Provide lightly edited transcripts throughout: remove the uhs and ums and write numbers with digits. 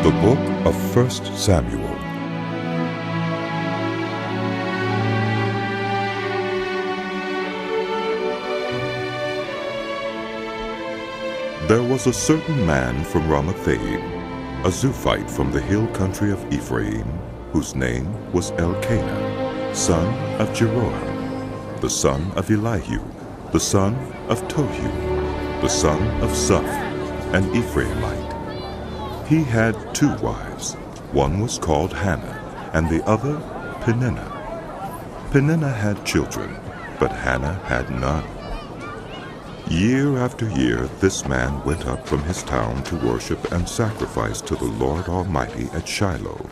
The Book of 1 Samuel. There was a certain man from Ramathaim, a Zuphite from the hill country of Ephraim, whose name was Elkanah, son of Jeroham, the son of Elihu, the son of Tohu, the son of Zuph, an Ephraimite. He had 2 wives. One was called Hannah, and the other Peninnah. Peninnah had children, but Hannah had none. Year after year, this man went up from his town to worship and sacrifice to the Lord Almighty at Shiloh,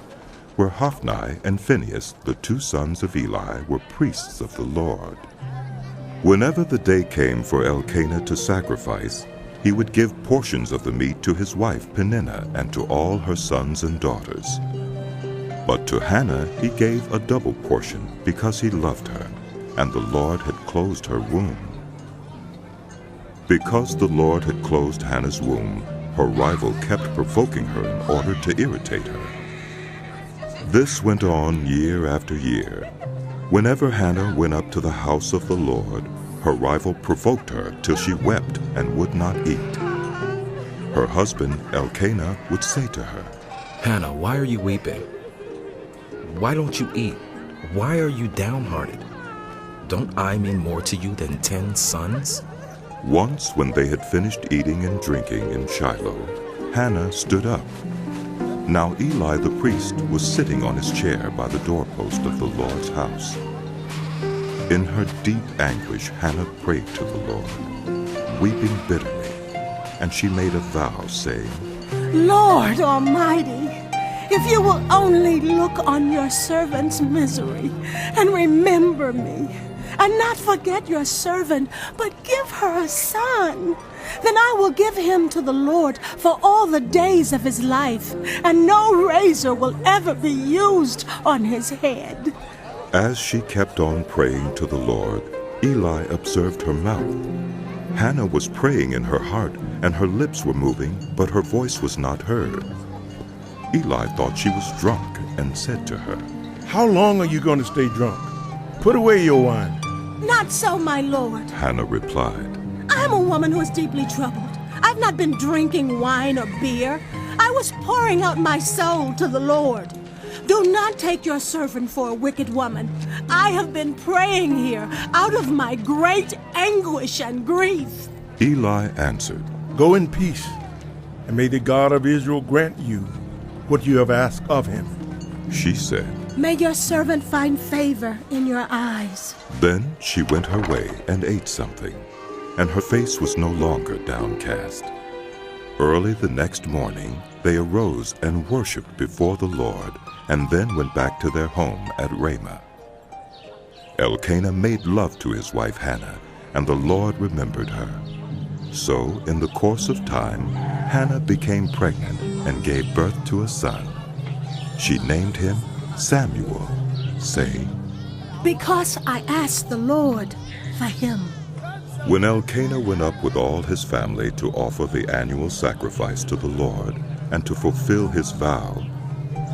where Hophni and Phinehas, the 2 sons of Eli, were priests of the Lord. Whenever the day came for Elkanah to sacrifice, he would give portions of the meat to his wife Peninnah and to all her sons and daughters. But to Hannah he gave a double portion, because he loved her, and the Lord had closed her womb. Because the Lord had closed Hannah's womb, her rival kept provoking her in order to irritate her. This went on year after year. Whenever Hannah went up to the house of the Lord, her rival provoked her till she wept and would not eat. Her husband Elkanah would say to her, "Hannah, why are you weeping? Why don't you eat? Why are you downhearted? Don't I mean more to you than 10 sons?" Once, when they had finished eating and drinking in Shiloh, Hannah stood up. Now Eli the priest was sitting on his chair by the doorpost of the Lord's house. In her deep anguish, Hannah prayed to the Lord, weeping bitterly, and she made a vow, saying, "Lord Almighty, if you will only look on your servant's misery and remember me, and not forget your servant, but give her a son, then I will give him to the Lord for all the days of his life, and no razor will ever be used on his head." As she kept on praying to the Lord, Eli observed her mouth. Hannah was praying in her heart, and her lips were moving, but her voice was not heard. Eli thought she was drunk and said to her, "How long are you going to stay drunk? Put away your wine." "Not so, my Lord," Hannah replied. "I am a woman who is deeply troubled. I've not been drinking wine or beer. I was pouring out my soul to the Lord. Do not take your servant for a wicked woman. I have been praying here out of my great anguish and grief." Eli answered, "Go in peace, and may the God of Israel grant you what you have asked of him." She said, "May your servant find favor in your eyes." Then she went her way and ate something, and her face was no longer downcast. Early the next morning they arose and worshipped before the Lord, and then went back to their home at Ramah. Elkanah made love to his wife Hannah, and the Lord remembered her. So in the course of time, Hannah became pregnant and gave birth to a son. She named him Samuel, saying, "Because I asked the Lord for him." When Elkanah went up with all his family to offer the annual sacrifice to the Lord and to fulfill his vow,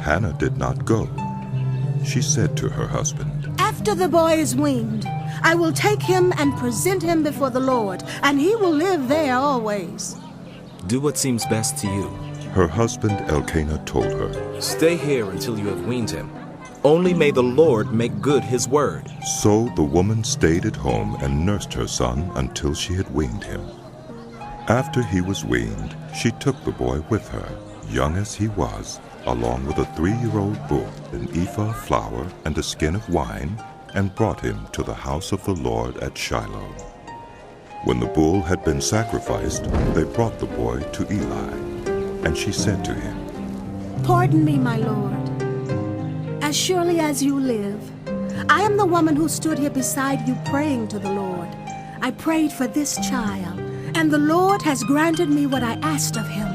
Hannah did not go. She said to her husband, "After the boy is weaned, I will take him and present him before the Lord, and he will live there always." Do what seems best to you. Her husband Elkanah told her, Stay here until you have weaned him. Only may the Lord make good his word. So the woman stayed at home and nursed her son until she had weaned him. After he was weaned, she took the boy with her, young as he was, along with a 3-year-old bull, an ephah of flour, and a skin of wine, and brought him to the house of the Lord at Shiloh. When the bull had been sacrificed, they brought the boy to Eli, and she said to him, "Pardon me, my Lord. As surely as you live, I am the woman who stood here beside you praying to the Lord. I prayed for this child, and the Lord has granted me what I asked of him.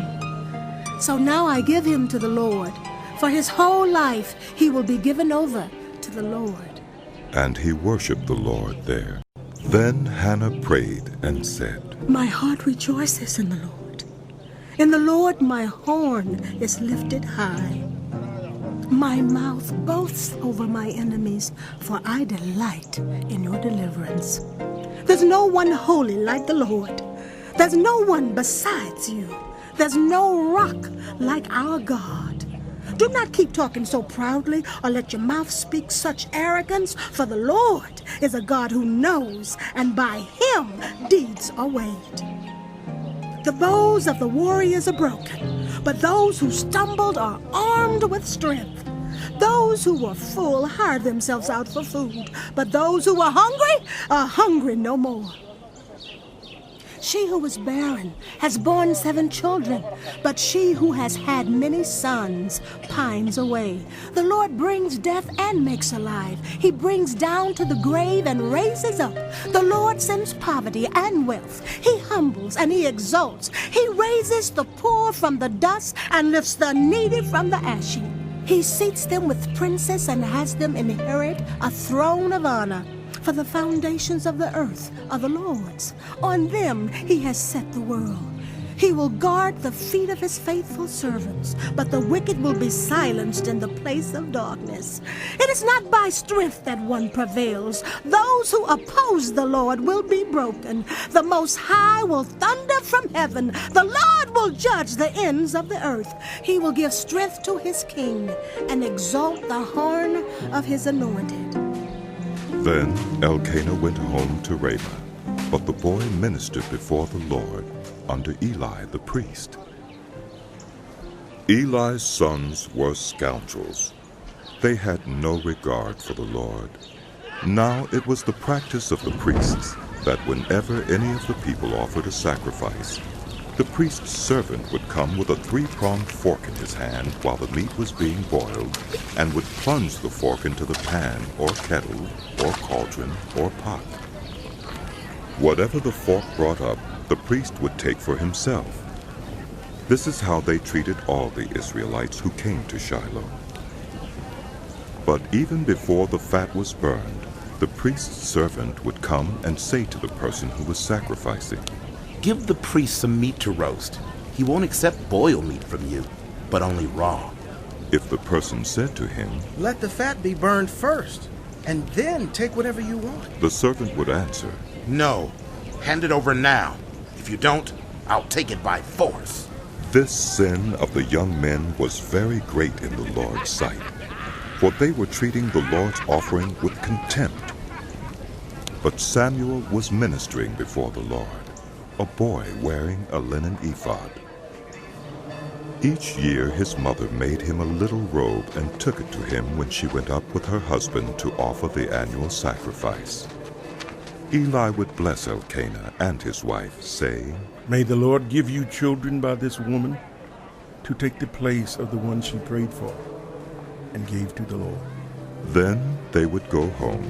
So now I give him to the Lord. For his whole life he will be given over to the Lord." And he worshipped the Lord there. Then Hannah prayed and said, "My heart rejoices in the Lord, In the Lord my horn is lifted high. My mouth boasts over my enemies, for I delight in your deliverance. There's no one holy like the Lord. There's no one besides you. There's no rock like our God. Do not keep talking so proudly or let your mouth speak such arrogance, for the Lord is a God who knows, and by him deeds are weighed. The bows of the warriors are broken, but those who stumbled are armed with strength. Those who were full hired themselves out for food, but those who were hungry are hungry no more. She who was barren has borne 7 children, but she who has had many sons pines away. The Lord brings death and makes alive. He brings down to the grave and raises up. The Lord sends poverty and wealth. He humbles and he exalts. He raises the poor from the dust and lifts the needy from the ash heap. He seats them with princes and has them inherit a throne of honor. For the foundations of the earth are the Lord's. On them he has set the world. He will guard the feet of his faithful servants, but the wicked will be silenced in the place of darkness. It is not by strength that one prevails. Those who oppose the Lord will be broken. The Most High will thunder from heaven. The Lord will judge the ends of the earth. He will give strength to his king and exalt the horn of his anointed. Then Elkanah went home to Ramah, but the boy ministered before the Lord under Eli the priest. Eli's sons were scoundrels. They had no regard for the Lord. Now it was the practice of the priests that whenever any of the people offered a sacrifice, the priest's servant would come with a 3-pronged fork in his hand while the meat was being boiled, and would plunge the fork into the pan or kettle or cauldron or pot. Whatever the fork brought up, the priest would take for himself. This is how they treated all the Israelites who came to Shiloh. But even before the fat was burned, the priest's servant would come and say to the person who was sacrificing, "Give the priest some meat to roast. He won't accept boiled meat from you, but only raw." If the person said to him, "Let the fat be burned first, and then take whatever you want," the servant would answer, "No, hand it over now. If you don't, I'll take it by force." This sin of the young men was very great in the Lord's sight, for they were treating the Lord's offering with contempt. But Samuel was ministering before the Lord, a boy wearing a linen ephod. Each year his mother made him a little robe and took it to him when she went up with her husband to offer the annual sacrifice. Eli would bless Elkanah and his wife, saying, May the Lord give you children by this woman to take the place of the one she prayed for and gave to the Lord. Then they would go home,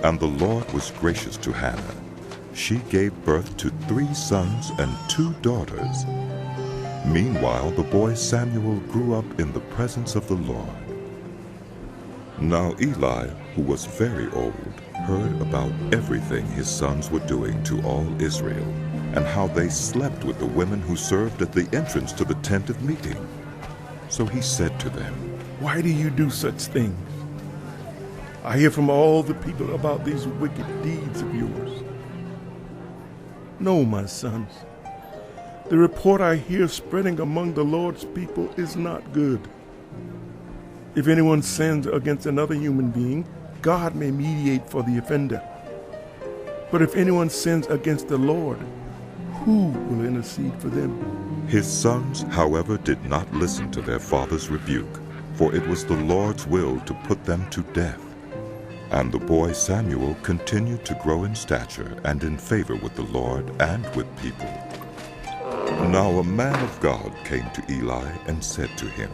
and the Lord was gracious to Hannah. She gave birth to 3 sons and 2 daughters. Meanwhile, the boy Samuel grew up in the presence of the Lord. Now Eli, who was very old, heard about everything his sons were doing to all Israel, and how they slept with the women who served at the entrance to the tent of meeting. So he said to them, Why do you do such things? I hear from all the people about these wicked deeds of yours. No, my sons, the report I hear spreading among the Lord's people is not good. If anyone sins against another human being, God may mediate for the offender. But if anyone sins against the Lord, who will intercede for them? His sons, however, did not listen to their father's rebuke, for it was the Lord's will to put them to death. And the boy Samuel continued to grow in stature and in favor with the Lord and with people. Now a man of God came to Eli and said to him,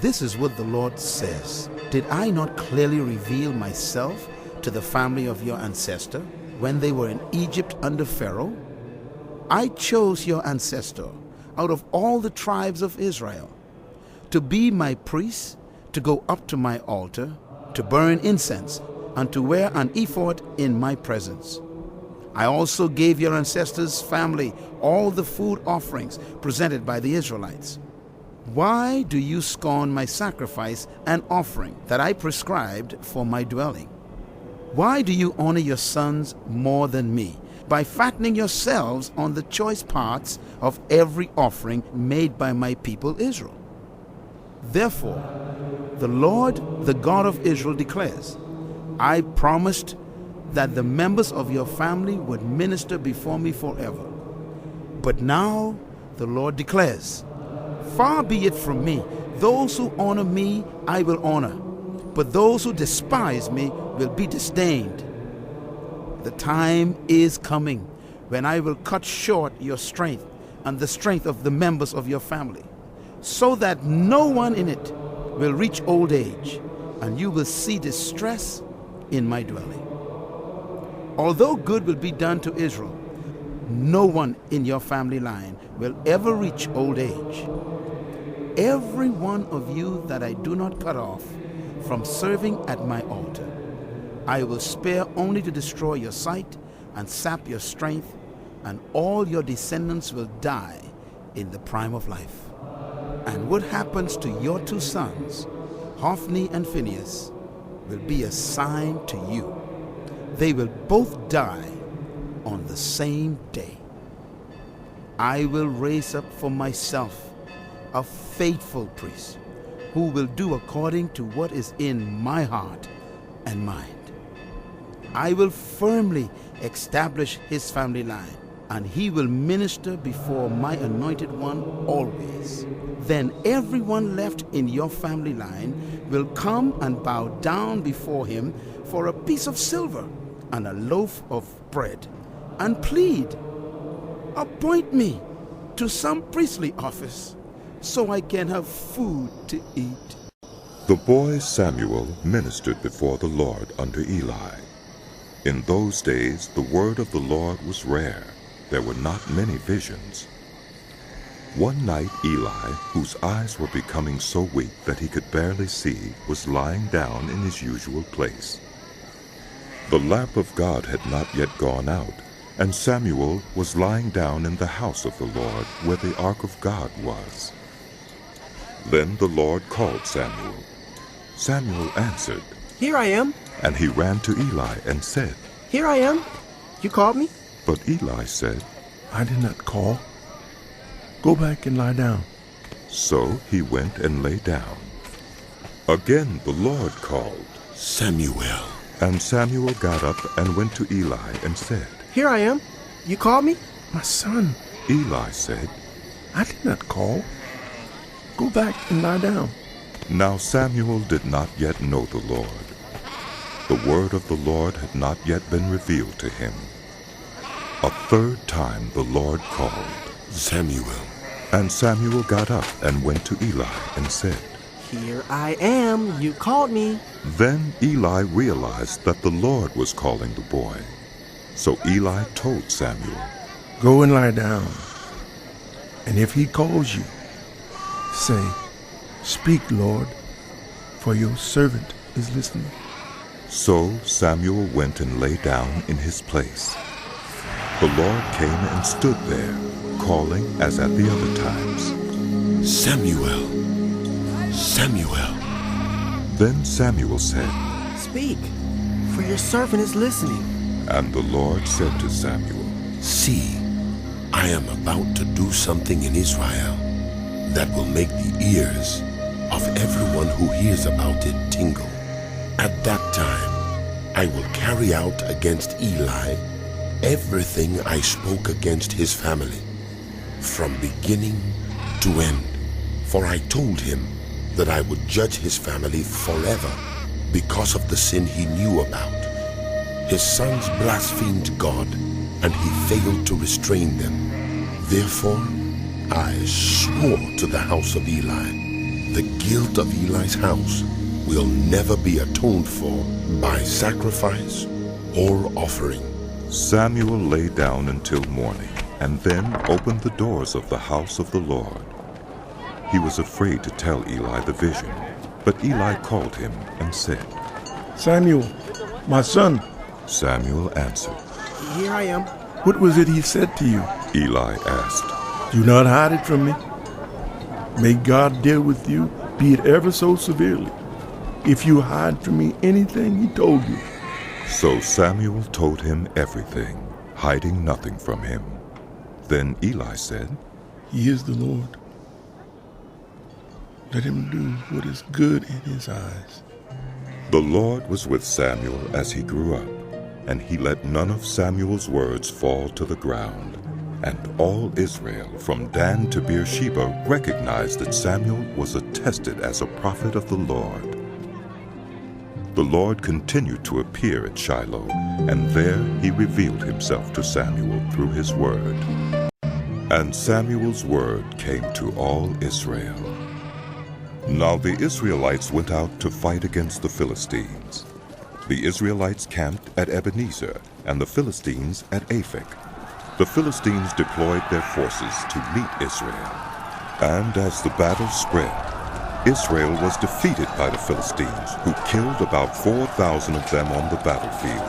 This is what the Lord says. Did I not clearly reveal myself to the family of your ancestor when they were in Egypt under Pharaoh? I chose your ancestor out of all the tribes of Israel to be my priest, to go up to my altar, to burn incense, and to wear an ephod in my presence. I also gave your ancestors' family all the food offerings presented by the Israelites. Why do you scorn my sacrifice and offering that I prescribed for my dwelling? Why do you honor your sons more than me by fattening yourselves on the choice parts of every offering made by my people Israel? Therefore, the Lord, the God of Israel, declares, I promised that the members of your family would minister before me forever. But now the Lord declares, far be it from me, those who honor me I will honor, but those who despise me will be disdained. The time is coming when I will cut short your strength and the strength of the members of your family, so that no one in it will reach old age, and you will see distress in my dwelling. Although good will be done to Israel, no one in your family line will ever reach old age. Every one of you that I do not cut off from serving at my altar, I will spare only to destroy your sight and sap your strength, and all your descendants will die in the prime of life. And what happens to your two sons, Hophni and Phinehas, will be a sign to you. They will both die on the same day. I will raise up for myself a faithful priest who will do according to what is in my heart and mind. I will firmly establish his family line, and he will minister before my anointed one always. Then everyone left in your family line will come and bow down before him for a piece of silver and a loaf of bread, and plead, appoint me to some priestly office so I can have food to eat. The boy Samuel ministered before the Lord under Eli. In those days the word of the Lord was rare. There were not many visions. One night Eli, whose eyes were becoming so weak that he could barely see, was lying down in his usual place. The lamp of God had not yet gone out, and Samuel was lying down in the house of the Lord, where the ark of God was. Then the Lord called Samuel. Samuel answered, Here I am. And he ran to Eli and said, Here I am. You called me? But Eli said, I did not call. Go back and lie down. So he went and lay down. Again the Lord called, Samuel. And Samuel got up and went to Eli and said, Here I am. You called me? My son, Eli said, I did not call. Go back and lie down. Now Samuel did not yet know the Lord. The word of the Lord had not yet been revealed to him. A third time the Lord called, Samuel. And Samuel got up and went to Eli and said, Here I am. You called me. Then Eli realized that the Lord was calling the boy. So Eli told Samuel, Go and lie down. And if he calls you, say, Speak, Lord, for your servant is listening. So Samuel went and lay down in his place. The Lord came and stood there, calling as at the other times, Samuel, Samuel. Then Samuel said, Speak, for your servant is listening. And the Lord said to Samuel, See, I am about to do something in Israel that will make the ears of everyone who hears about it tingle. At that time, I will carry out against Eli everything I spoke against his family, from beginning to end. For I told him that I would judge his family forever because of the sin he knew about. His sons blasphemed God, and he failed to restrain them. Therefore, I swore to the house of Eli, the guilt of Eli's house will never be atoned for by sacrifice or offering. Samuel lay down until morning, and then opened the doors of the house of the Lord. He was afraid to tell Eli the vision, but Eli called him and said, Samuel, my son. Samuel answered, Here I am. What was it he said to you? Eli asked. Do not hide it from me. May God deal with you, be it ever so severely, if you hide from me anything he told you. So Samuel told him everything, hiding nothing from him. Then Eli said, He is the Lord. Let him do what is good in his eyes. The Lord was with Samuel as he grew up, and he let none of Samuel's words fall to the ground. And all Israel, from Dan to Beersheba, recognized that Samuel was attested as a prophet of the Lord. The Lord continued to appear at Shiloh, and there he revealed himself to Samuel through his word. And Samuel's word came to all Israel. Now the Israelites went out to fight against the Philistines. The Israelites camped at Ebenezer, and the Philistines at Aphek. The Philistines deployed their forces to meet Israel. And as the battle spread, Israel was defeated by the Philistines, who killed about 4,000 of them on the battlefield.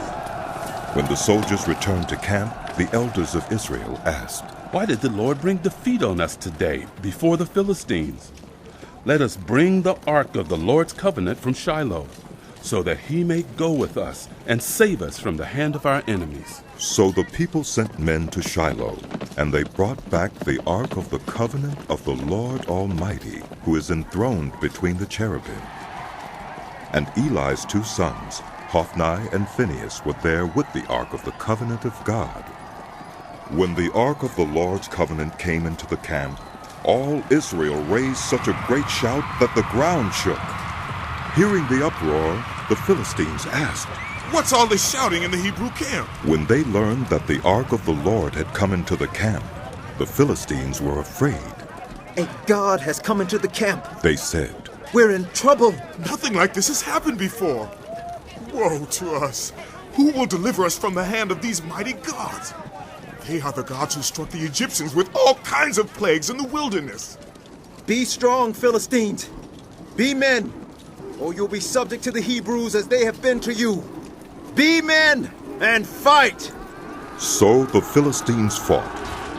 When the soldiers returned to camp, the elders of Israel asked, Why did the Lord bring defeat on us today before the Philistines? Let us bring the ark of the Lord's covenant from Shiloh, so that he may go with us and save us from the hand of our enemies. So the people sent men to Shiloh, and they brought back the ark of the covenant of the Lord Almighty, who is enthroned between the cherubim. And Eli's 2 sons, Hophni and Phinehas, were there with the ark of the covenant of God. When the ark of the Lord's covenant came into the camp, all Israel raised such a great shout that the ground shook. Hearing the uproar, the Philistines asked, What's all this shouting in the Hebrew camp? When they learned that the ark of the Lord had come into the camp, the Philistines were afraid. A god has come into the camp. They said, We're in trouble. Nothing like this has happened before. Woe to us! Who will deliver us from the hand of these mighty gods? They are the gods who struck the Egyptians with all kinds of plagues in the wilderness. Be strong, Philistines. Be men, or you'll be subject to the Hebrews as they have been to you. Be men and fight! So the Philistines fought,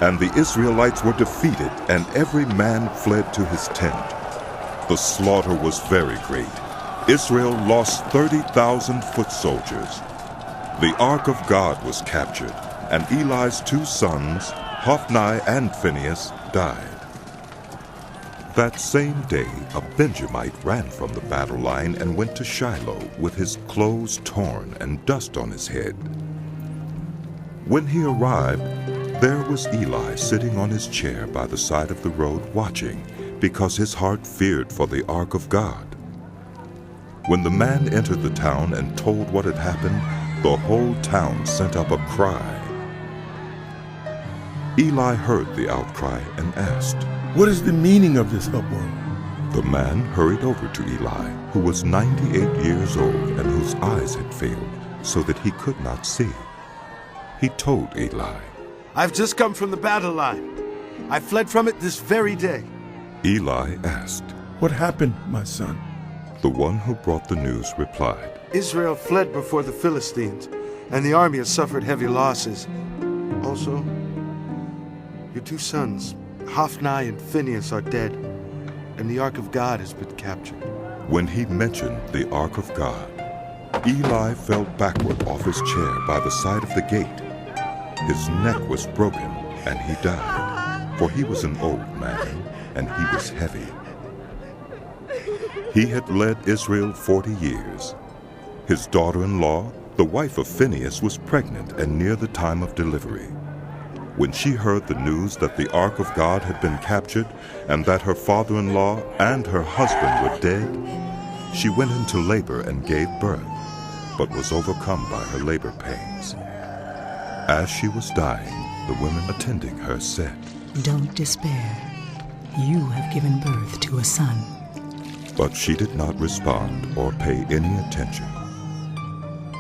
and the Israelites were defeated, and every man fled to his tent. The slaughter was very great. Israel lost 30,000 foot soldiers. The ark of God was captured, and Eli's 2 sons, Hophni and Phinehas, died. That same day, a Benjamite ran from the battle line and went to Shiloh with his clothes torn and dust on his head. When he arrived, there was Eli sitting on his chair by the side of the road watching, because his heart feared for the ark of God. When the man entered the town and told what had happened, the whole town sent up a cry. Eli heard the outcry and asked, What is the meaning of this uproar? The man hurried over to Eli, who was 98 years old and whose eyes had failed, so that he could not see. He told Eli, I've just come from the battle line. I fled from it this very day. Eli asked, What happened, my son? The one who brought the news replied, Israel fled before the Philistines, and the army has suffered heavy losses. Also, your 2 sons, Hophni and Phinehas, are dead, and the ark of God has been captured. When he mentioned the ark of God, Eli fell backward off his chair by the side of the gate. His neck was broken, and he died, for he was an old man, and he was heavy. He had led Israel 40 years. His daughter-in-law, the wife of Phinehas, was pregnant and near the time of delivery. When she heard the news that the ark of God had been captured and that her father-in-law and her husband were dead, she went into labor and gave birth, but was overcome by her labor pains. As she was dying, the women attending her said, Don't despair. You have given birth to a son. But she did not respond or pay any attention.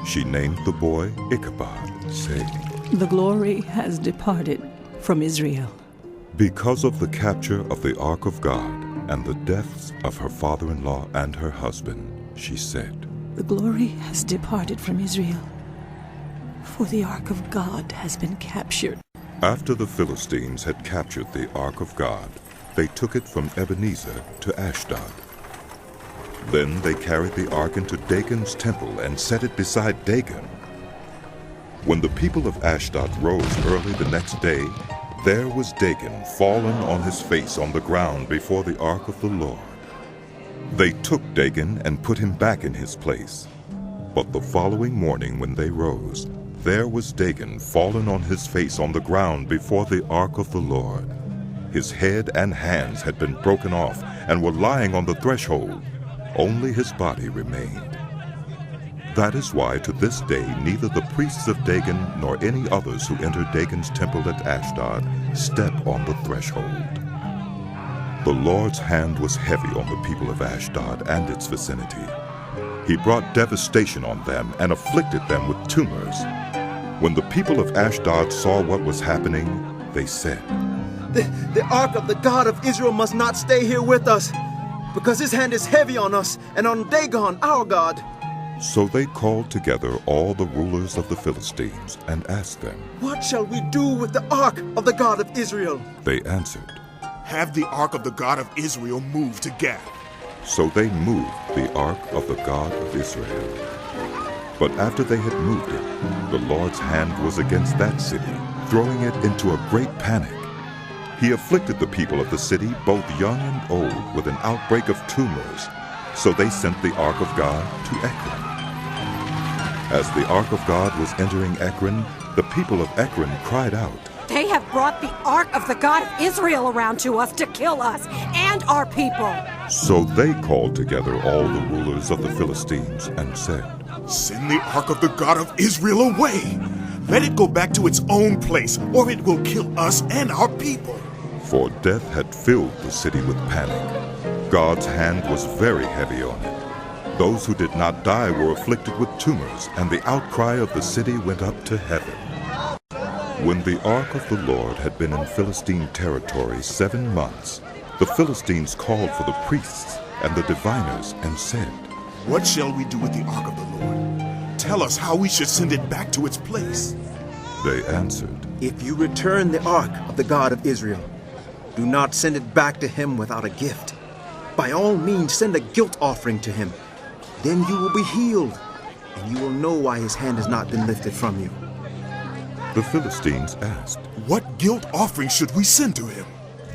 She named the boy Ichabod, saying, The glory has departed from Israel. Because of the capture of the ark of God and the deaths of her father-in-law and her husband, she said, The glory has departed from Israel, for the Ark of God has been captured. After the Philistines had captured the Ark of God, they took it from Ebenezer to Ashdod. Then they carried the ark into Dagon's temple and set it beside Dagon. When the people of Ashdod rose early the next day, there was Dagon fallen on his face on the ground before the ark of the Lord. They took Dagon and put him back in his place. But the following morning when they rose, there was Dagon fallen on his face on the ground before the ark of the Lord. His head and hands had been broken off and were lying on the threshold. Only his body remained. That is why to this day neither the priests of Dagon nor any others who enter Dagon's temple at Ashdod step on the threshold. The Lord's hand was heavy on the people of Ashdod and its vicinity. He brought devastation on them and afflicted them with tumors. When the people of Ashdod saw what was happening, they said, The ark of the God of Israel must not stay here with us, because his hand is heavy on us and on Dagon, our God. So they called together all the rulers of the Philistines and asked them, What shall we do with the ark of the God of Israel? They answered, Have the ark of the God of Israel moved to Gath. So they moved the ark of the God of Israel. But after they had moved it, the Lord's hand was against that city, throwing it into a great panic. He afflicted the people of the city, both young and old, with an outbreak of tumors. So they sent the ark of God to Ekron. As the ark of God was entering Ekron, the people of Ekron cried out, They have brought the ark of the God of Israel around to us to kill us and our people. So they called together all the rulers of the Philistines and said, Send the ark of the God of Israel away. Let it go back to its own place, or it will kill us and our people. For death had filled the city with panic. God's hand was very heavy on it. Those who did not die were afflicted with tumors, and the outcry of the city went up to heaven. When the ark of the Lord had been in Philistine territory 7 months, the Philistines called for the priests and the diviners and said, What shall we do with the ark of the Lord? Tell us how we should send it back to its place. They answered, If you return the ark of the God of Israel, do not send it back to him without a gift. By all means, send a guilt offering to him. Then you will be healed, and you will know why his hand has not been lifted from you. The Philistines asked, What guilt offering should we send to him?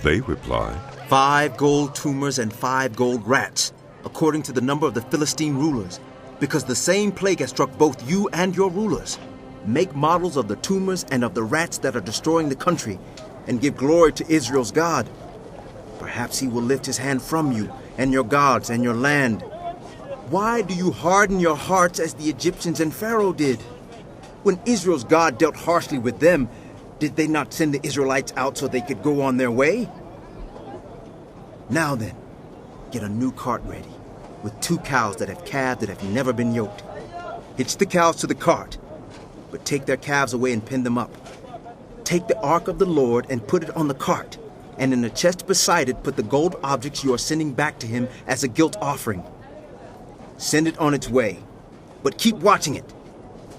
They replied, 5 gold tumors and 5 gold rats, according to the number of the Philistine rulers, because the same plague has struck both you and your rulers. Make models of the tumors and of the rats that are destroying the country, and give glory to Israel's God. Perhaps he will lift his hand from you and your gods and your land. Why do you harden your hearts as the Egyptians and Pharaoh did? When Israel's God dealt harshly with them, did they not send the Israelites out so they could go on their way? Now then, get a new cart ready, with 2 cows that have calved that have never been yoked. Hitch the cows to the cart, but take their calves away and pin them up. Take the ark of the Lord and put it on the cart, and in the chest beside it put the gold objects you are sending back to him as a guilt offering. Send it on its way, but keep watching it.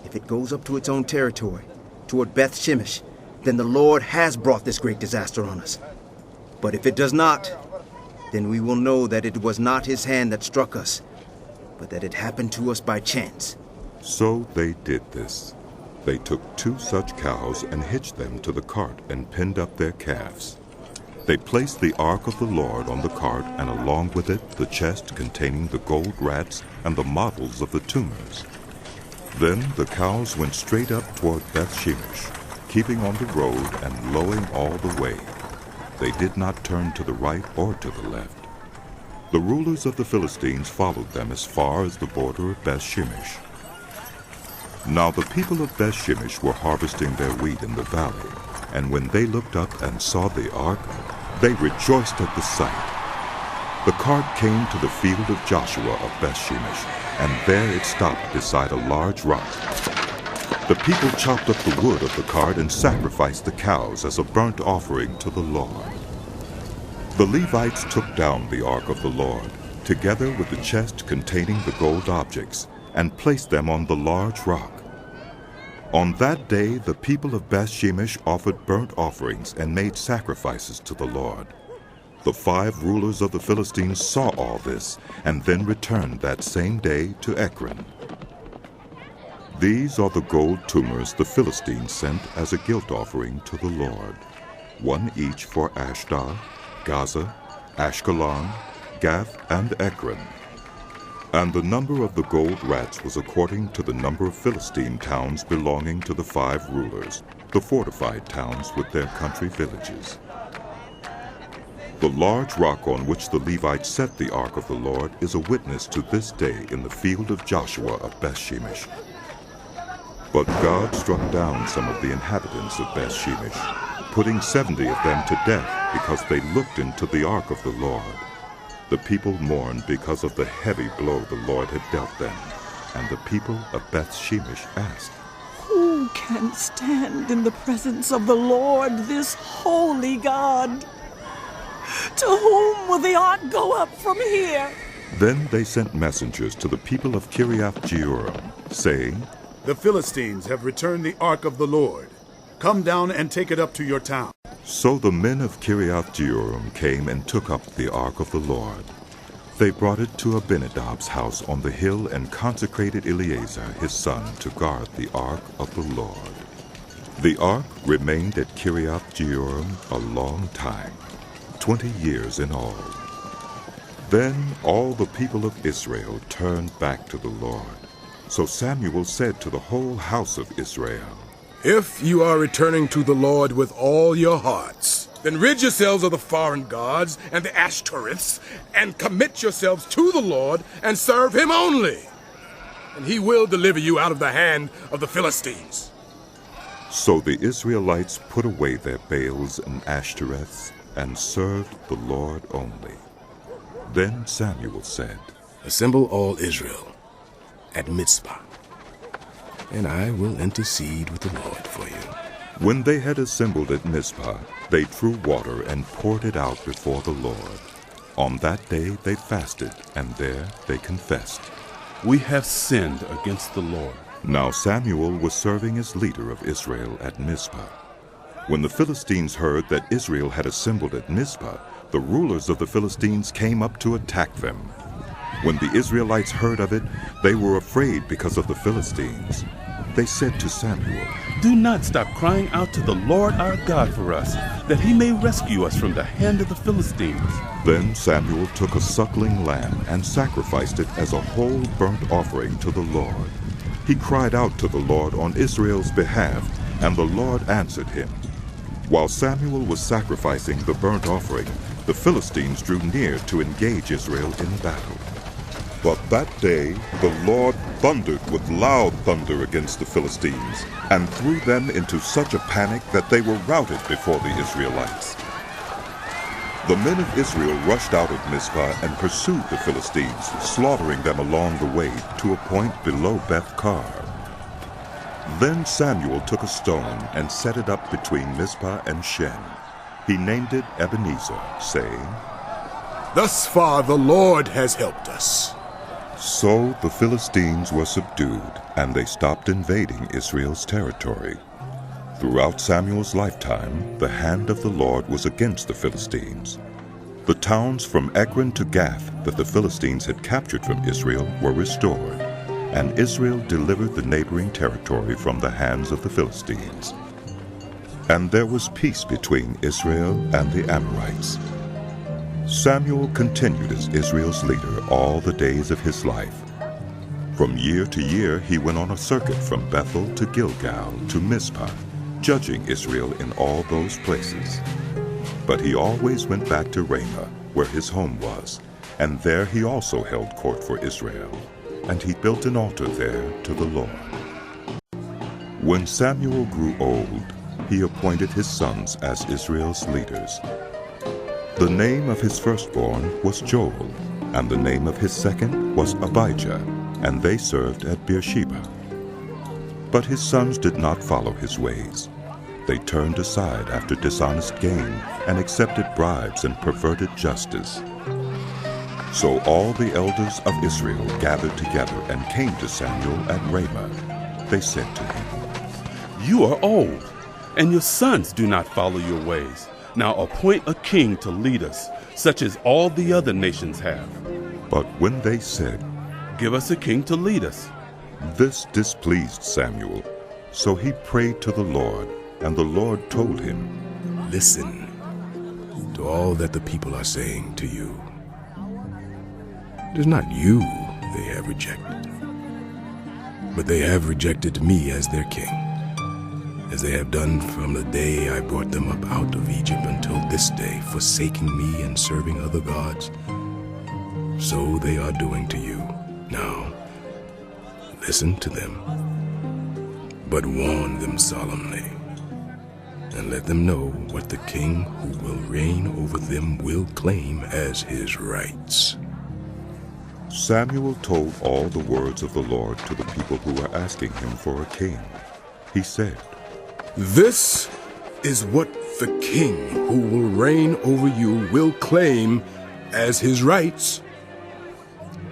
If it goes up to its own territory, toward Beth Shemesh, then the Lord has brought this great disaster on us. But if it does not, then we will know that it was not his hand that struck us, but that it happened to us by chance. So they did this. They took 2 such cows and hitched them to the cart and pinned up their calves. They placed the ark of the Lord on the cart, and along with it the chest containing the gold rats and the models of the tumors. Then the cows went straight up toward Beth Shemesh, keeping on the road and lowing all the way. They did not turn to the right or to the left. The rulers of the Philistines followed them as far as the border of Beth Shemesh. Now the people of Beth Shemesh were harvesting their wheat in the valley, and when they looked up and saw the ark, they rejoiced at the sight. The cart came to the field of Joshua of Beth Shemesh, and there it stopped beside a large rock. The people chopped up the wood of the cart and sacrificed the cows as a burnt offering to the Lord. The Levites took down the ark of the Lord, together with the chest containing the gold objects, and placed them on the large rock. On that day the people of Beth-Shemesh offered burnt offerings and made sacrifices to the Lord. The 5 rulers of the Philistines saw all this, and then returned that same day to Ekron. These are the gold tumors the Philistines sent as a guilt offering to the Lord, 1 each for Ashdod, Gaza, Ashkelon, Gath, and Ekron. And the number of the gold rats was according to the number of Philistine towns belonging to the 5 rulers, the fortified towns with their country villages. The large rock on which the Levites set the ark of the Lord is a witness to this day in the field of Joshua of Beth-Shemesh. But God struck down some of the inhabitants of Beth-Shemesh, putting 70 of them to death because they looked into the ark of the Lord. The people mourned because of the heavy blow the Lord had dealt them, and the people of Beth-Shemesh asked, Who can stand in the presence of the Lord, this holy God? To whom will the ark go up from here? Then they sent messengers to the people of Kiriath-Jearim, saying, The Philistines have returned the ark of the Lord. Come down and take it up to your town. So the men of Kiriath-Jearim came and took up the ark of the Lord. They brought it to Abinadab's house on the hill and consecrated Eleazar his son to guard the ark of the Lord. The ark remained at Kiriath-Jearim a long time, 20 years in all. Then all the people of Israel turned back to the Lord. So Samuel said to the whole house of Israel, If you are returning to the Lord with all your hearts, then rid yourselves of the foreign gods and the Ashtoreths, and commit yourselves to the Lord and serve him only. And he will deliver you out of the hand of the Philistines. So the Israelites put away their Baals and Ashtoreths and served the Lord only. Then Samuel said, Assemble all Israel at Mizpah, and I will intercede with the Lord for you. When they had assembled at Mizpah, they drew water and poured it out before the Lord. On that day they fasted, and there they confessed, We have sinned against the Lord. Now Samuel was serving as leader of Israel at Mizpah. When the Philistines heard that Israel had assembled at Mizpah, the rulers of the Philistines came up to attack them. When the Israelites heard of it, they were afraid because of the Philistines. They said to Samuel, Do not stop crying out to the Lord our God for us, that he may rescue us from the hand of the Philistines. Then Samuel took a suckling lamb and sacrificed it as a whole burnt offering to the Lord. He cried out to the Lord on Israel's behalf, and the Lord answered him. While Samuel was sacrificing the burnt offering, the Philistines drew near to engage Israel in battle. But that day the Lord thundered with loud thunder against the Philistines, and threw them into such a panic that they were routed before the Israelites. The men of Israel rushed out of Mizpah and pursued the Philistines, slaughtering them along the way to a point below Beth-kar. Then Samuel took a stone and set it up between Mizpah and Shen. He named it Ebenezer, saying, Thus far the Lord has helped us. So the Philistines were subdued, and they stopped invading Israel's territory. Throughout Samuel's lifetime, the hand of the Lord was against the Philistines. The towns from Ekron to Gath that the Philistines had captured from Israel were restored, and Israel delivered the neighboring territory from the hands of the Philistines. And there was peace between Israel and the Amorites. Samuel continued as Israel's leader all the days of his life. From year to year he went on a circuit from Bethel to Gilgal to Mizpah, judging Israel in all those places. But he always went back to Ramah, where his home was, and there he also held court for Israel, and he built an altar there to the Lord. When Samuel grew old, he appointed his sons as Israel's leaders. The name of his firstborn was Joel, and the name of his second was Abijah, and they served at Beersheba. But his sons did not follow his ways. They turned aside after dishonest gain and accepted bribes and perverted justice. So all the elders of Israel gathered together and came to Samuel at Ramah. They said to him, You are old, and your sons do not follow your ways. Now appoint a king to lead us, such as all the other nations have. But when they said, Give us a king to lead us, this displeased Samuel. So he prayed to the Lord, and the Lord told him, Listen to all that the people are saying to you. It is not you they have rejected, but they have rejected me as their king, as they have done from the day I brought them up out of Egypt until this day, forsaking me and serving other gods. So they are doing to you. Now, listen to them, but warn them solemnly, and let them know what the king who will reign over them will claim as his rights. Samuel told all the words of the Lord to the people who were asking him for a king. He said, This is what the king who will reign over you will claim as his rights.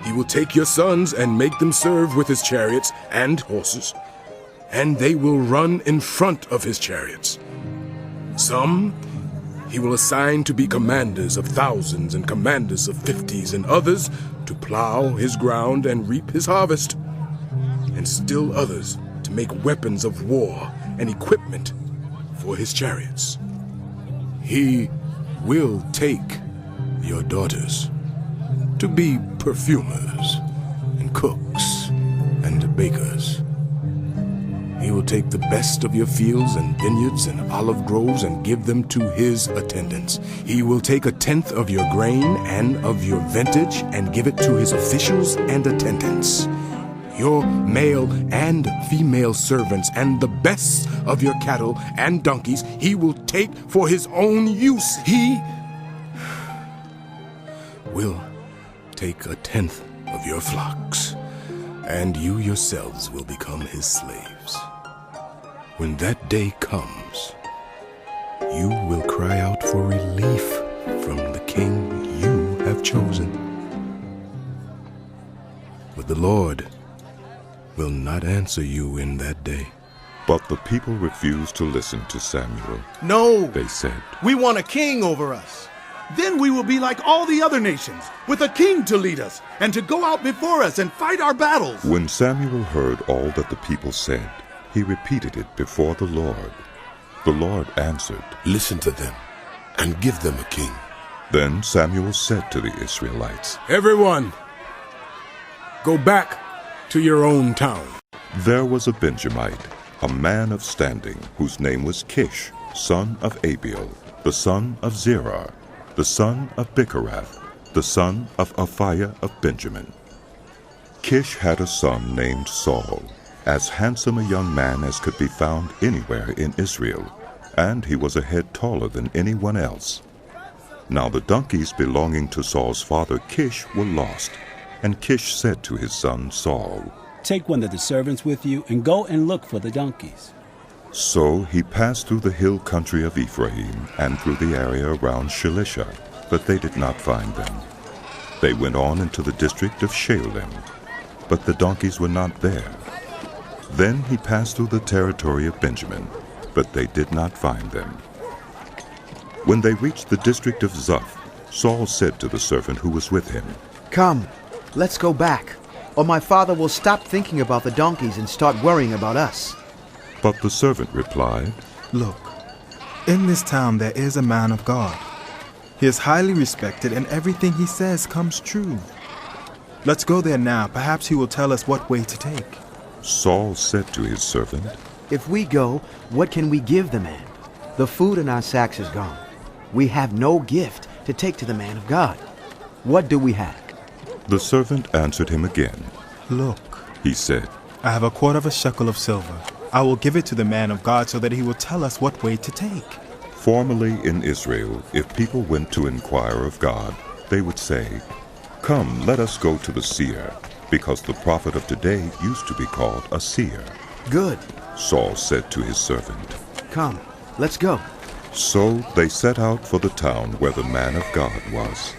He will take your sons and make them serve with his chariots and horses, and they will run in front of his chariots. Some he will assign to be commanders of thousands and commanders of 50s, and others to plow his ground and reap his harvest, and still others to make weapons of war and equipment for his chariots. He will take your daughters to be perfumers and cooks and bakers. He will take the best of your fields and vineyards and olive groves and give them to his attendants. He will take 1/10 of your grain and of your vintage and give it to his officials and attendants. Your male and female servants and the best of your cattle and donkeys he will take for his own use. He will take 1/10 of your flocks, and you yourselves will become his slaves. When that day comes, you will cry out for relief from the king you have chosen. But the Lord will not answer you in that day. But the people refused to listen to Samuel. No, they said, we want a king over us. Then we will be like all the other nations, with a king to lead us, and to go out before us and fight our battles. When Samuel heard all that the people said, he repeated it before the Lord. The Lord answered, Listen to them, and give them a king. Then Samuel said to the Israelites, Everyone, go back to your own town. There was a Benjamite, a man of standing, whose name was Kish, son of Abiel, the son of Zerah, the son of Bicherath, the son of Aphiah of Benjamin. Kish had a son named Saul, as handsome a young man as could be found anywhere in Israel, and he was a head taller than anyone else. Now the donkeys belonging to Saul's father Kish were lost, and Kish said to his son Saul, Take one of the servants with you and go and look for the donkeys. So he passed through the hill country of Ephraim and through the area around Shalisha, but they did not find them. They went on into the district of Shaalim, but the donkeys were not there. Then he passed through the territory of Benjamin, but they did not find them. When they reached the district of Zuph, Saul said to the servant who was with him, Come, let's go back, or my father will stop thinking about the donkeys and start worrying about us. But the servant replied, Look, in this town there is a man of God. He is highly respected, and everything he says comes true. Let's go there now. Perhaps he will tell us what way to take. Saul said to his servant, If we go, what can we give the man? The food in our sacks is gone. We have no gift to take to the man of God. What do we have? The servant answered him again. Look, he said, I have 1/4 shekel of silver. I will give it to the man of God so that he will tell us what way to take. Formerly in Israel, if people went to inquire of God, they would say, Come, let us go to the seer, because the prophet of today used to be called a seer. Good, Saul said to his servant. Come, let's go. So they set out for the town where the man of God was.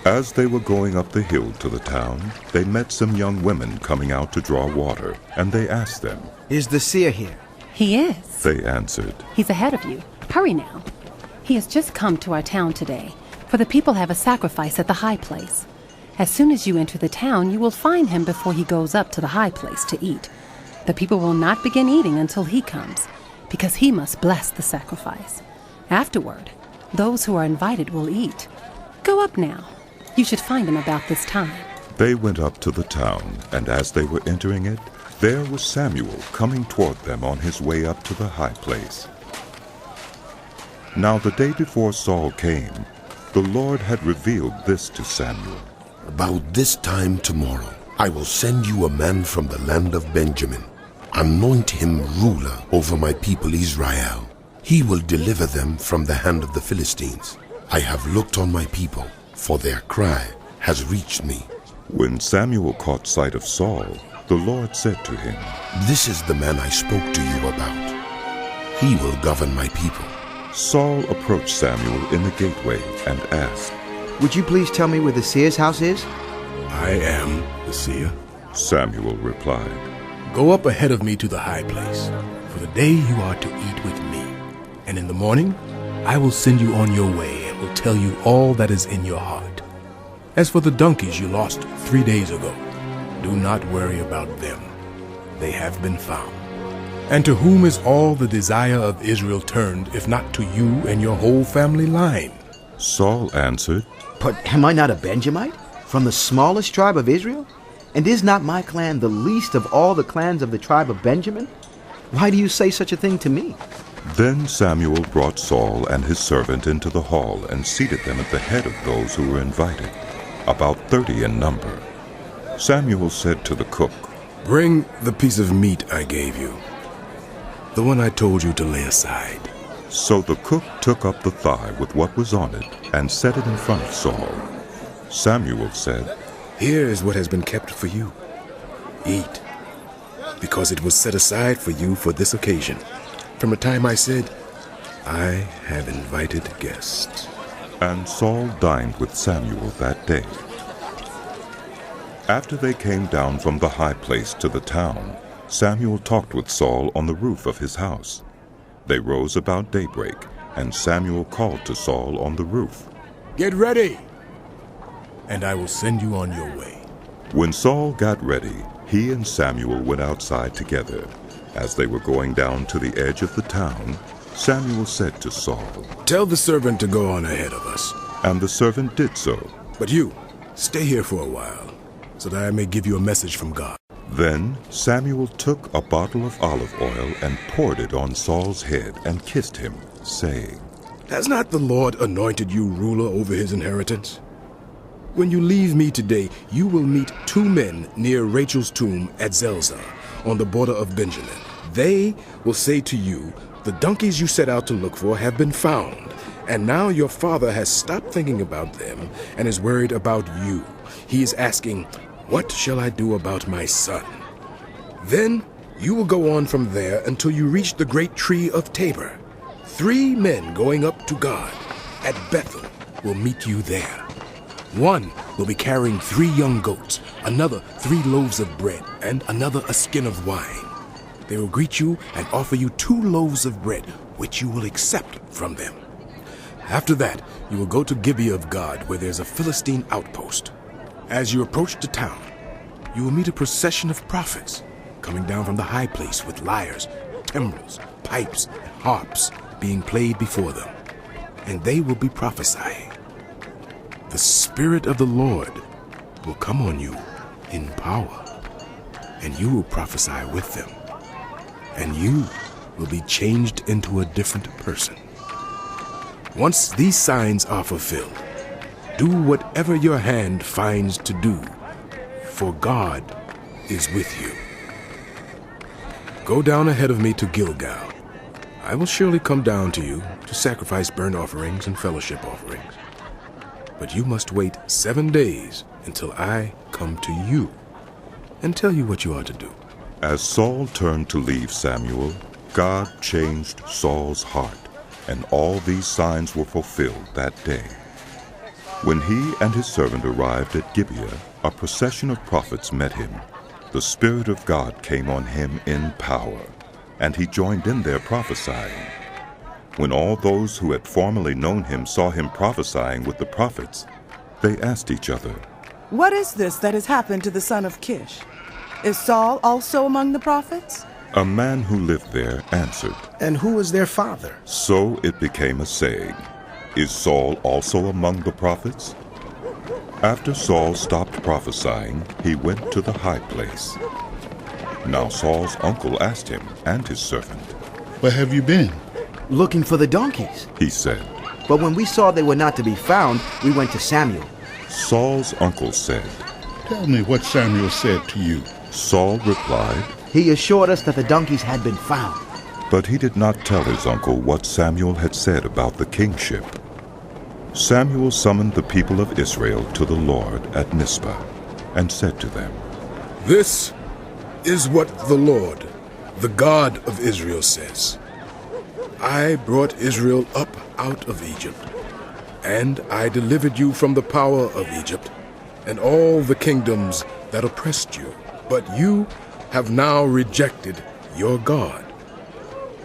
As they were going up the hill to the town, they met some young women coming out to draw water, and they asked them, Is the seer here? He is. They answered. He's ahead of you. Hurry now. He has just come to our town today, for the people have a sacrifice at the high place. As soon as you enter the town, you will find him before he goes up to the high place to eat. The people will not begin eating until he comes, because he must bless the sacrifice. Afterward, those who are invited will eat. Go up now. You should find him about this time. They went up to the town, and as they were entering it, there was Samuel coming toward them on his way up to the high place. Now the day before Saul came, the Lord had revealed this to Samuel. About this time tomorrow, I will send you a man from the land of Benjamin. Anoint him ruler over my people Israel. He will deliver them from the hand of the Philistines. I have looked on my people, for their cry has reached me. When Samuel caught sight of Saul, the Lord said to him, This is the man I spoke to you about. He will govern my people. Saul approached Samuel in the gateway and asked, Would you please tell me where the seer's house is? I am the seer. Samuel replied, Go up ahead of me to the high place, for the day you are to eat with me. And in the morning, I will send you on your way and will tell you all that is in your heart. As for the donkeys you lost 3 days ago, do not worry about them. They have been found. And to whom is all the desire of Israel turned, if not to you and your whole family line? Saul answered, But am I not a Benjamite, from the smallest tribe of Israel? And is not my clan the least of all the clans of the tribe of Benjamin? Why do you say such a thing to me? Then Samuel brought Saul and his servant into the hall and seated them at the head of those who were invited, about 30 in number. Samuel said to the cook, Bring the piece of meat I gave you, the one I told you to lay aside. So the cook took up the thigh with what was on it and set it in front of Saul. Samuel said, Here is what has been kept for you. Eat, because it was set aside for you for this occasion, from the time I said, I have invited guests. And Saul dined with Samuel that day. After they came down from the high place to the town, Samuel talked with Saul on the roof of his house. They rose about daybreak, and Samuel called to Saul on the roof, Get ready, and I will send you on your way. When Saul got ready, he and Samuel went outside together. As they were going down to the edge of the town, Samuel said to Saul, Tell the servant to go on ahead of us. And the servant did so. But you, stay here for a while, so that I may give you a message from God. Then Samuel took a bottle of olive oil and poured it on Saul's head and kissed him, saying, Has not the Lord anointed you ruler over his inheritance? When you leave me today, you will meet 2 men near Rachel's tomb at Zelzah, on the border of Benjamin. They will say to you, The donkeys you set out to look for have been found, and now your father has stopped thinking about them and is worried about you. He is asking, What shall I do about my son? Then you will go on from there until you reach the great tree of Tabor. 3 men going up to God at Bethel will meet you there. One will be carrying 3 young goats, another 3 loaves of bread, and another a skin of wine. They will greet you and offer you 2 loaves of bread, which you will accept from them. After that, you will go to Gibeah of God, where there's a Philistine outpost. As you approach the town, you will meet a procession of prophets coming down from the high place with lyres, timbrels, pipes, and harps being played before them, and they will be prophesying. The Spirit of the Lord will come on you in power, and you will prophesy with them, and you will be changed into a different person. Once these signs are fulfilled, do whatever your hand finds to do, for God is with you. Go down ahead of me to Gilgal. I will surely come down to you to sacrifice burnt offerings and fellowship offerings. But you must wait 7 days until I come to you and tell you what you are to do. As Saul turned to leave Samuel, God changed Saul's heart, and all these signs were fulfilled that day. When he and his servant arrived at Gibeah, a procession of prophets met him. The Spirit of God came on him in power, and he joined in their prophesying. When all those who had formerly known him saw him prophesying with the prophets, they asked each other, "What is this that has happened to the son of Kish? Is Saul also among the prophets?" A man who lived there answered, "And who is their father?" So it became a saying, "Is Saul also among the prophets?" After Saul stopped prophesying, he went to the high place. Now Saul's uncle asked him and his servant, "Where have you been?" "Looking for the donkeys," he said. "But when we saw they were not to be found, we went to Samuel." Saul's uncle said, "Tell me what Samuel said to you." Saul replied, "He assured us that the donkeys had been found." But he did not tell his uncle what Samuel had said about the kingship. Samuel summoned the people of Israel to the Lord at Mizpah and said to them, "This is what the Lord, the God of Israel, says. I brought Israel up out of Egypt, and I delivered you from the power of Egypt and all the kingdoms that oppressed you. But you have now rejected your God,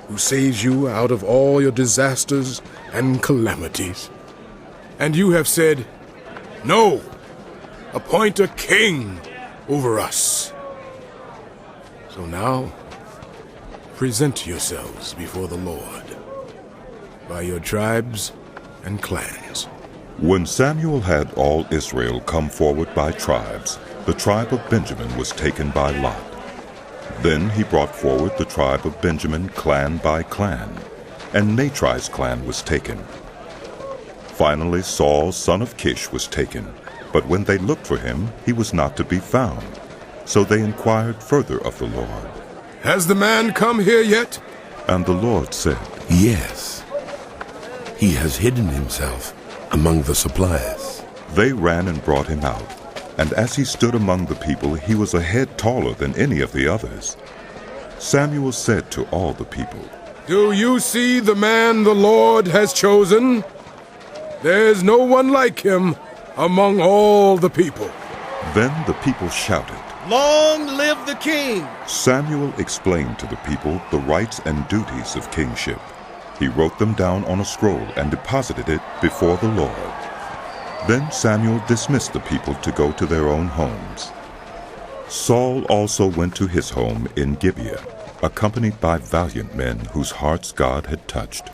who saves you out of all your disasters and calamities. And you have said, 'No, appoint a king over us.' So now, present yourselves before the Lord by your tribes and clans." When Samuel had all Israel come forward by tribes, the tribe of Benjamin was taken by lot. Then he brought forward the tribe of Benjamin clan by clan, and Natri's clan was taken. Finally Saul, son of Kish, was taken, but when they looked for him, he was not to be found. So they inquired further of the Lord. "Has the man come here yet?" And the Lord said, "Yes. He has hidden himself among the suppliers." They ran and brought him out, and as he stood among the people, he was a head taller than any of the others. Samuel said to all the people, "Do you see the man the Lord has chosen? There's no one like him among all the people." Then the people shouted, "Long live the king!" Samuel explained to the people the rights and duties of kingship. He wrote them down on a scroll and deposited it before the Lord. Then Samuel dismissed the people to go to their own homes. Saul also went to his home in Gibeah, accompanied by valiant men whose hearts God had touched.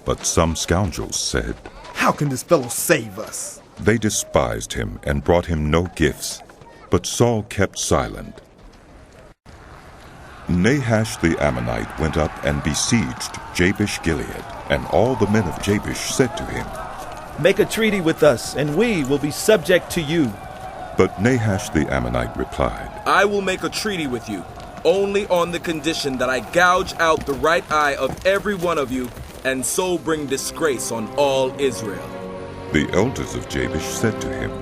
But some scoundrels said, "How can this fellow save us?" They despised him and brought him no gifts, but Saul kept silent. Nahash the Ammonite went up and besieged Jabesh-Gilead, and all the men of Jabesh said to him, "Make a treaty with us, and we will be subject to you." But Nahash the Ammonite replied, "I will make a treaty with you, only on the condition that I gouge out the right eye of every one of you, and so bring disgrace on all Israel." The elders of Jabesh said to him,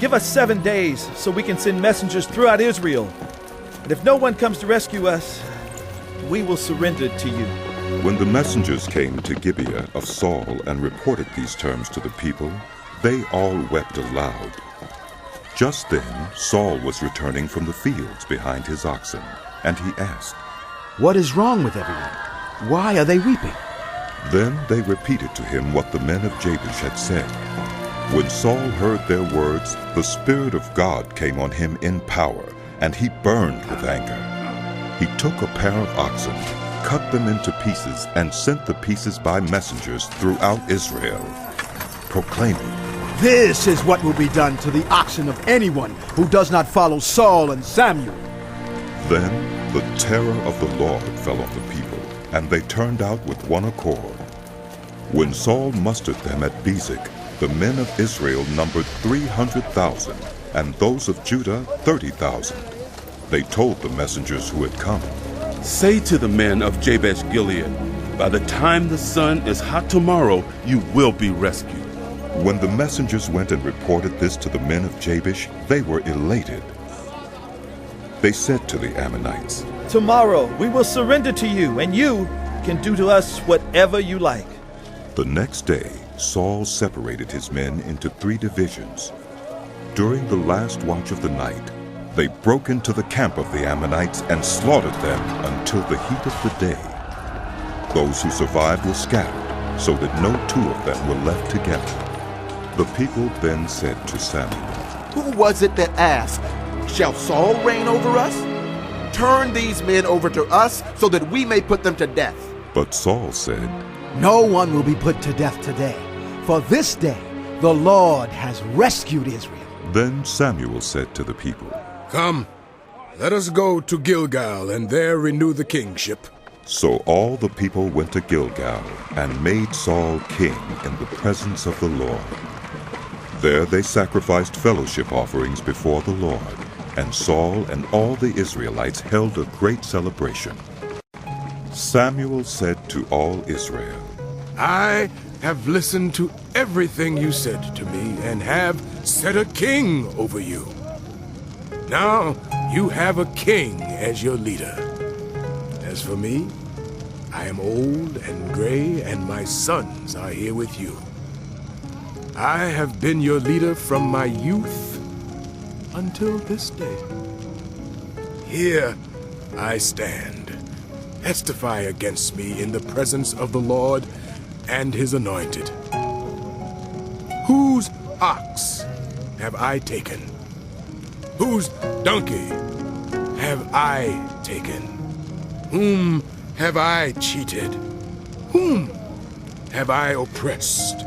"Give us 7 days so we can send messengers throughout Israel. And if no one comes to rescue us, we will surrender to you." When the messengers came to Gibeah of Saul and reported these terms to the people, they all wept aloud. Just then Saul was returning from the fields behind his oxen, and he asked, "What is wrong with everyone? Why are they weeping?" Then they repeated to him what the men of Jabesh had said. When Saul heard their words, the Spirit of God came on him in power, and he burned with anger. He took a pair of oxen, cut them into pieces, and sent the pieces by messengers throughout Israel, proclaiming, "This is what will be done to the oxen of anyone who does not follow Saul and Samuel." Then the terror of the Lord fell on the people, and they turned out with one accord. When Saul mustered them at Bezek, the men of Israel numbered 300,000, and those of Judah 30,000. They told the messengers who had come, "Say to the men of Jabesh-Gilead, by the time the sun is hot tomorrow, you will be rescued." When the messengers went and reported this to the men of Jabesh, they were elated. They said to the Ammonites, "Tomorrow we will surrender to you, and you can do to us whatever you like." The next day Saul separated his men into 3 divisions. During the last watch of the night, They broke into the camp of the Ammonites and slaughtered them until the heat of the day. Those who survived were scattered, so that no two of them were left together. The people then said to Samuel, "Who was it that asked, 'Shall Saul reign over us?' Turn these men over to us so that we may put them to death." But Saul said, "No one will be put to death today, for this day the Lord has rescued Israel." Then Samuel said to the people, "Come, let us go to Gilgal and there renew the kingship." So all the people went to Gilgal and made Saul king in the presence of the Lord. There they sacrificed fellowship offerings before the Lord, and Saul and all the Israelites held a great celebration. Samuel said to all Israel, "I have listened to everything you said to me and have set a king over you. Now you have a king as your leader. As for me, I am old and gray, and my sons are here with you. I have been your leader from my youth until this day. Here I stand. Testify against me in the presence of the Lord and his anointed. Whose ox have I taken? Whose donkey have I taken? Whom have I cheated? Whom have I oppressed?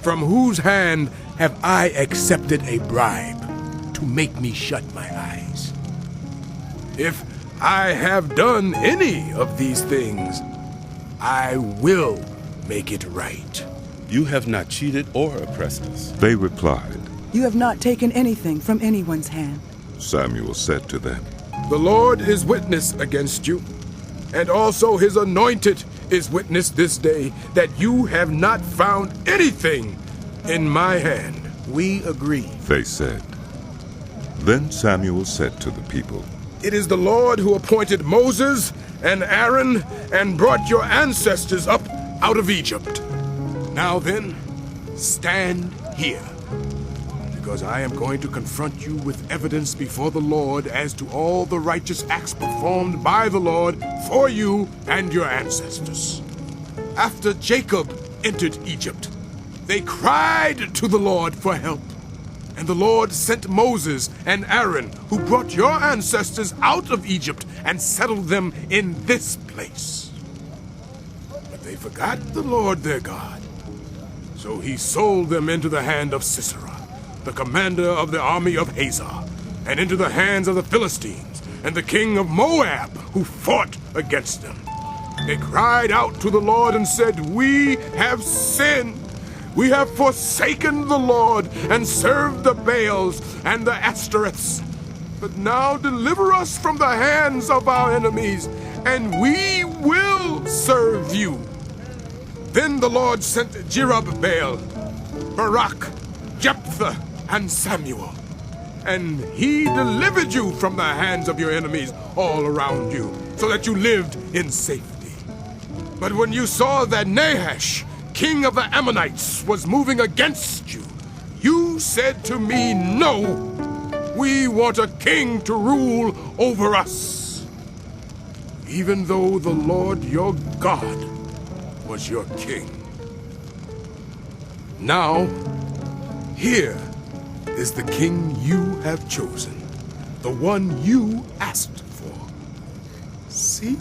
From whose hand have I accepted a bribe to make me shut my eyes? If I have done any of these things, I will make it right." You have not cheated or oppressed us. They replied. You have not taken anything from anyone's hand. Samuel said to them, "The Lord is witness against you, and also his anointed is witness this day that you have not found anything in my hand." "We agree," they said. Then Samuel said to the people, "It is the Lord who appointed Moses and Aaron and brought your ancestors up out of Egypt. Now then, stand here, because I am going to confront you with evidence before the Lord as to all the righteous acts performed by the Lord for you and your ancestors. After Jacob entered Egypt, they cried to the Lord for help. And the Lord sent Moses and Aaron, who brought your ancestors out of Egypt and settled them in this place. But they forgot the Lord their God. So he sold them into the hand of Sisera, the commander of the army of Hazor, and into the hands of the Philistines and the king of Moab, who fought against them. They cried out to the Lord and said, 'We have sinned. We have forsaken the Lord and served the Baals and the Ashtoreths. But now deliver us from the hands of our enemies, and we will serve you.' Then the Lord sent Jerubbaal, Barak, Jephthah, and Samuel, and he delivered you from the hands of your enemies all around you, so that you lived in safety. But when you saw that Nahash, king of the Ammonites, was moving against you, you said to me, 'No, we want a king to rule over us,' even though the Lord your God was your king. Now, here is the king you have chosen, the one you asked for. See,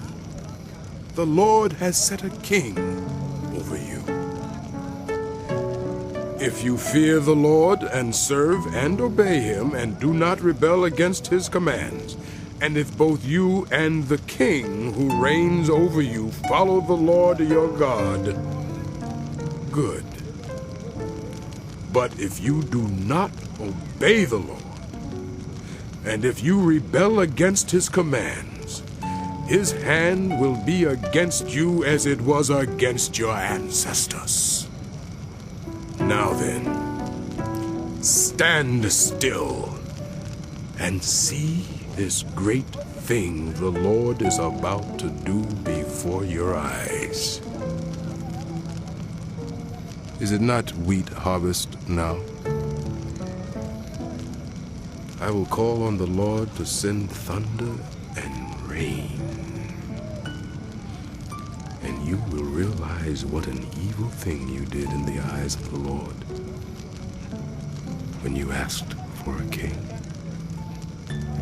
the Lord has set a king over you. If you fear the Lord and serve and obey him and do not rebel against his commands, and if both you and the king who reigns over you follow the Lord your God, good. But if you do not obey the Lord, and if you rebel against his commands, his hand will be against you as it was against your ancestors. Now then, stand still and see this great thing the Lord is about to do before your eyes." Is it not wheat harvest now? I will call on the Lord to send thunder and rain. And you will realize what an evil thing you did in the eyes of the Lord when you asked for a king.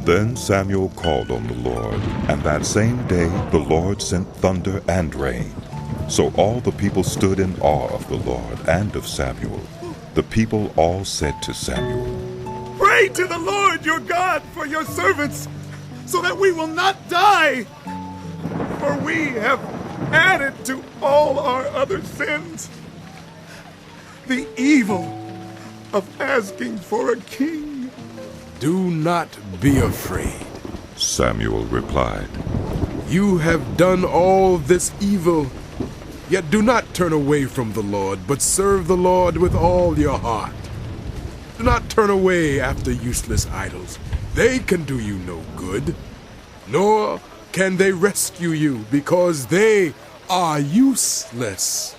Then Samuel called on the Lord, and that same day the Lord sent thunder and rain. So all the people stood in awe of the Lord and of Samuel. The people all said to Samuel, Pray to the Lord your God for your servants, so that we will not die. For we have added to all our other sins the evil of asking for a king. Do not be afraid, Samuel replied. You have done all this evil, yet do not turn away from the Lord, but serve the Lord with all your heart. Do not turn away after useless idols. They can do you no good, nor can they rescue you, because they are useless.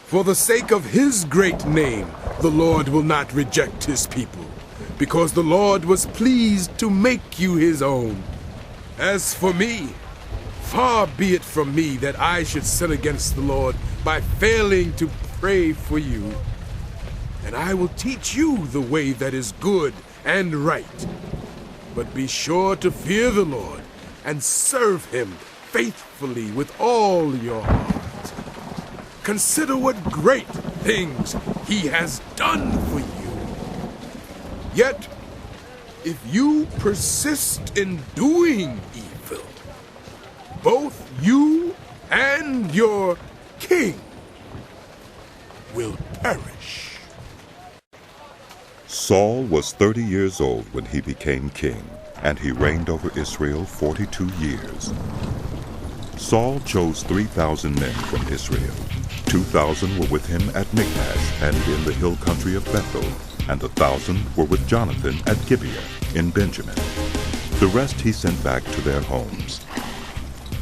For the sake of his great name, the Lord will not reject his people, because the Lord was pleased to make you his own. As for me, far be it from me that I should sin against the Lord by failing to pray for you. And I will teach you the way that is good and right. But be sure to fear the Lord and serve him faithfully with all your heart. Consider what great things he has done for you. Yet, if you persist in doing evil, both you and your king will perish. Saul was 30 years old when he became king, and he reigned over Israel 42 years. Saul chose 3,000 men from Israel. 2,000 were with him at Michmash and in the hill country of Bethel, and 1,000 were with Jonathan at Gibeah in Benjamin. The rest he sent back to their homes.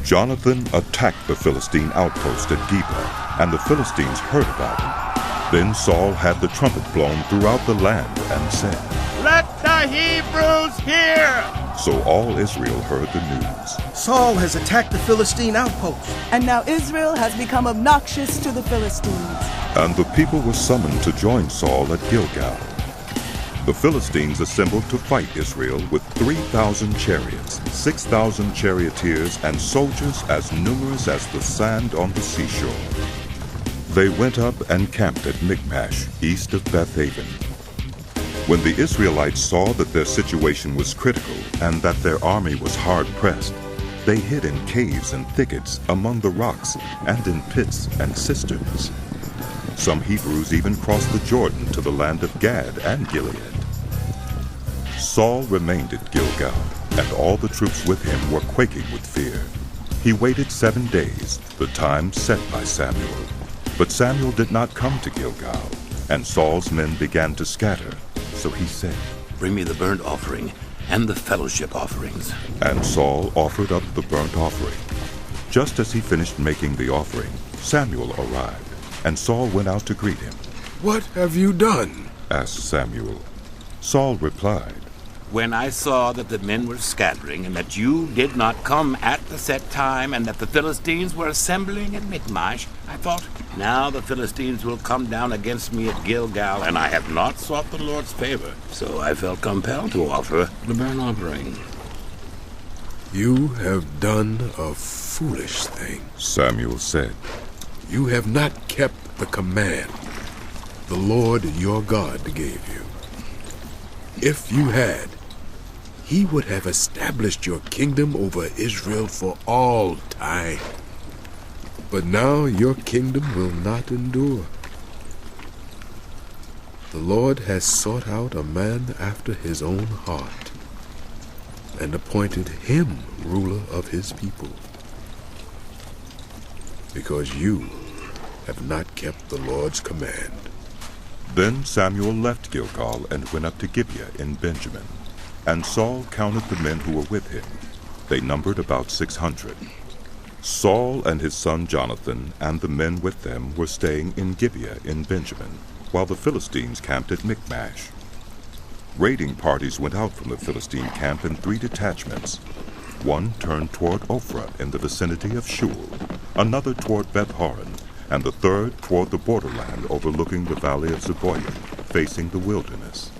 Jonathan attacked the Philistine outpost at Geba, and the Philistines heard about it. Then Saul had the trumpet blown throughout the land and said, Let the Hebrews hear! So all Israel heard the news. Saul has attacked the Philistine outpost. And now Israel has become obnoxious to the Philistines. And the people were summoned to join Saul at Gilgal. The Philistines assembled to fight Israel with 3,000 chariots, 6,000 charioteers, and soldiers as numerous as the sand on the seashore. They went up and camped at Michmash, east of Bethaven. When the Israelites saw that their situation was critical and that their army was hard-pressed, they hid in caves and thickets among the rocks and in pits and cisterns. Some Hebrews even crossed the Jordan to the land of Gad and Gilead. Saul remained at Gilgal, and all the troops with him were quaking with fear. He waited 7 days, the time set by Samuel. But Samuel did not come to Gilgal, and Saul's men began to scatter. So he said, Bring me the burnt offering and the fellowship offerings. And Saul offered up the burnt offering. Just as he finished making the offering, Samuel arrived, and Saul went out to greet him. What have you done? Asked Samuel. Saul replied, When I saw that the men were scattering, and that you did not come at the set time, and that the Philistines were assembling at Michmash, I thought, now the Philistines will come down against me at Gilgal, and I have not sought the Lord's favor. So I felt compelled to offer the burnt offering. You have done a foolish thing, Samuel said. You have not kept the command the Lord your God gave you. If you had, he would have established your kingdom over Israel for all time. But now your kingdom will not endure. The Lord has sought out a man after his own heart, and appointed him ruler of his people, because you have not kept the Lord's command. Then Samuel left Gilgal and went up to Gibeah in Benjamin. And Saul counted the men who were with him. They numbered about 600. Saul and his son Jonathan and the men with them were staying in Gibeah in Benjamin, while the Philistines camped at Michmash. Raiding parties went out from the Philistine camp in 3 detachments. One turned toward Ophrah in the vicinity of Shul, another toward Beth-horon, and the third toward the borderland overlooking the valley of Zeboim, facing the wilderness.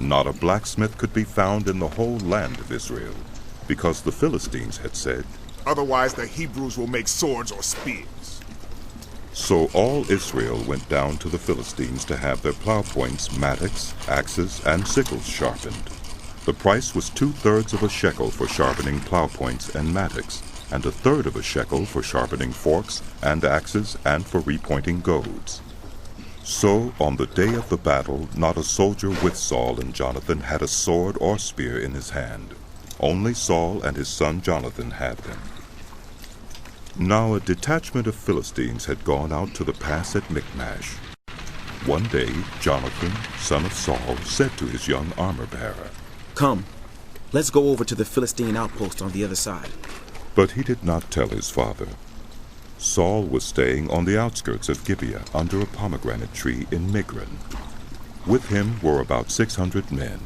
Not a blacksmith could be found in the whole land of Israel, because the Philistines had said, "Otherwise the Hebrews will make swords or spears." So all Israel went down to the Philistines to have their plow points, mattocks, axes, and sickles sharpened. The price was 2/3 of a shekel for sharpening plow points and mattocks, and 1/3 of a shekel for sharpening forks and axes and for repointing goads. So on the day of the battle, not a soldier with Saul and Jonathan had a sword or spear in his hand. Only Saul and his son Jonathan had them. Now a detachment of Philistines had gone out to the pass at Michmash. One day Jonathan, son of Saul, said to his young armor-bearer, "Come, let's go over to the Philistine outpost on the other side." But he did not tell his father. Saul was staying on the outskirts of Gibeah under a pomegranate tree in Migron. With him were about 600 men,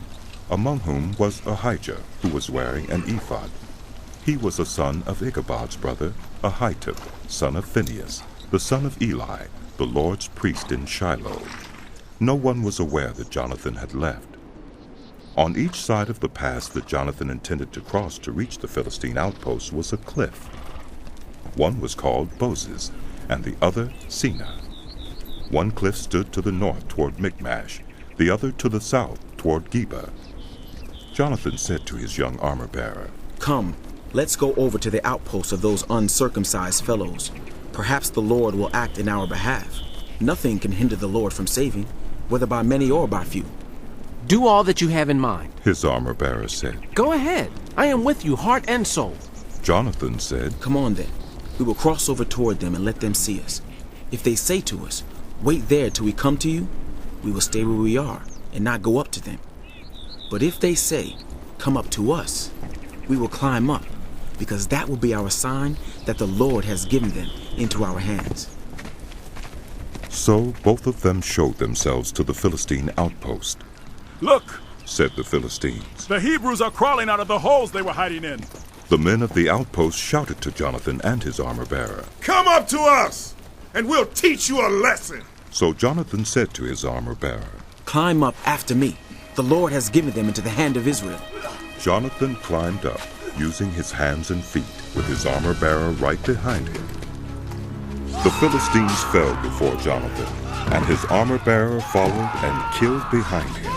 among whom was Ahijah, who was wearing an ephod. He was a son of Ichabod's brother, Ahitub, son of Phinehas, the son of Eli, the Lord's priest in Shiloh. No one was aware that Jonathan had left. On each side of the pass that Jonathan intended to cross to reach the Philistine outpost was a cliff. One was called Bozez, and the other Seneh. One cliff stood to the north toward Michmash, the other to the south toward Geba. Jonathan said to his young armor-bearer, "Come, let's go over to the outpost of those uncircumcised fellows. Perhaps the Lord will act in our behalf. Nothing can hinder the Lord from saving, whether by many or by few." "Do all that you have in mind," his armor-bearer said. "Go ahead. I am with you, heart and soul." Jonathan said, "Come on then. We will cross over toward them and let them see us. If they say to us, 'Wait there till we come to you,' we will stay where we are and not go up to them. But if they say, 'Come up to us,' we will climb up, because that will be our sign that the Lord has given them into our hands." So both of them showed themselves to the Philistine outpost. "Look," said the Philistines. "The Hebrews are crawling out of the holes they were hiding in." The men of the outpost shouted to Jonathan and his armor-bearer, "Come up to us, and we'll teach you a lesson." So Jonathan said to his armor-bearer, "Climb up after me. The Lord has given them into the hand of Israel." Jonathan climbed up, using his hands and feet, with his armor-bearer right behind him. The Philistines fell before Jonathan, and his armor-bearer followed and killed behind him.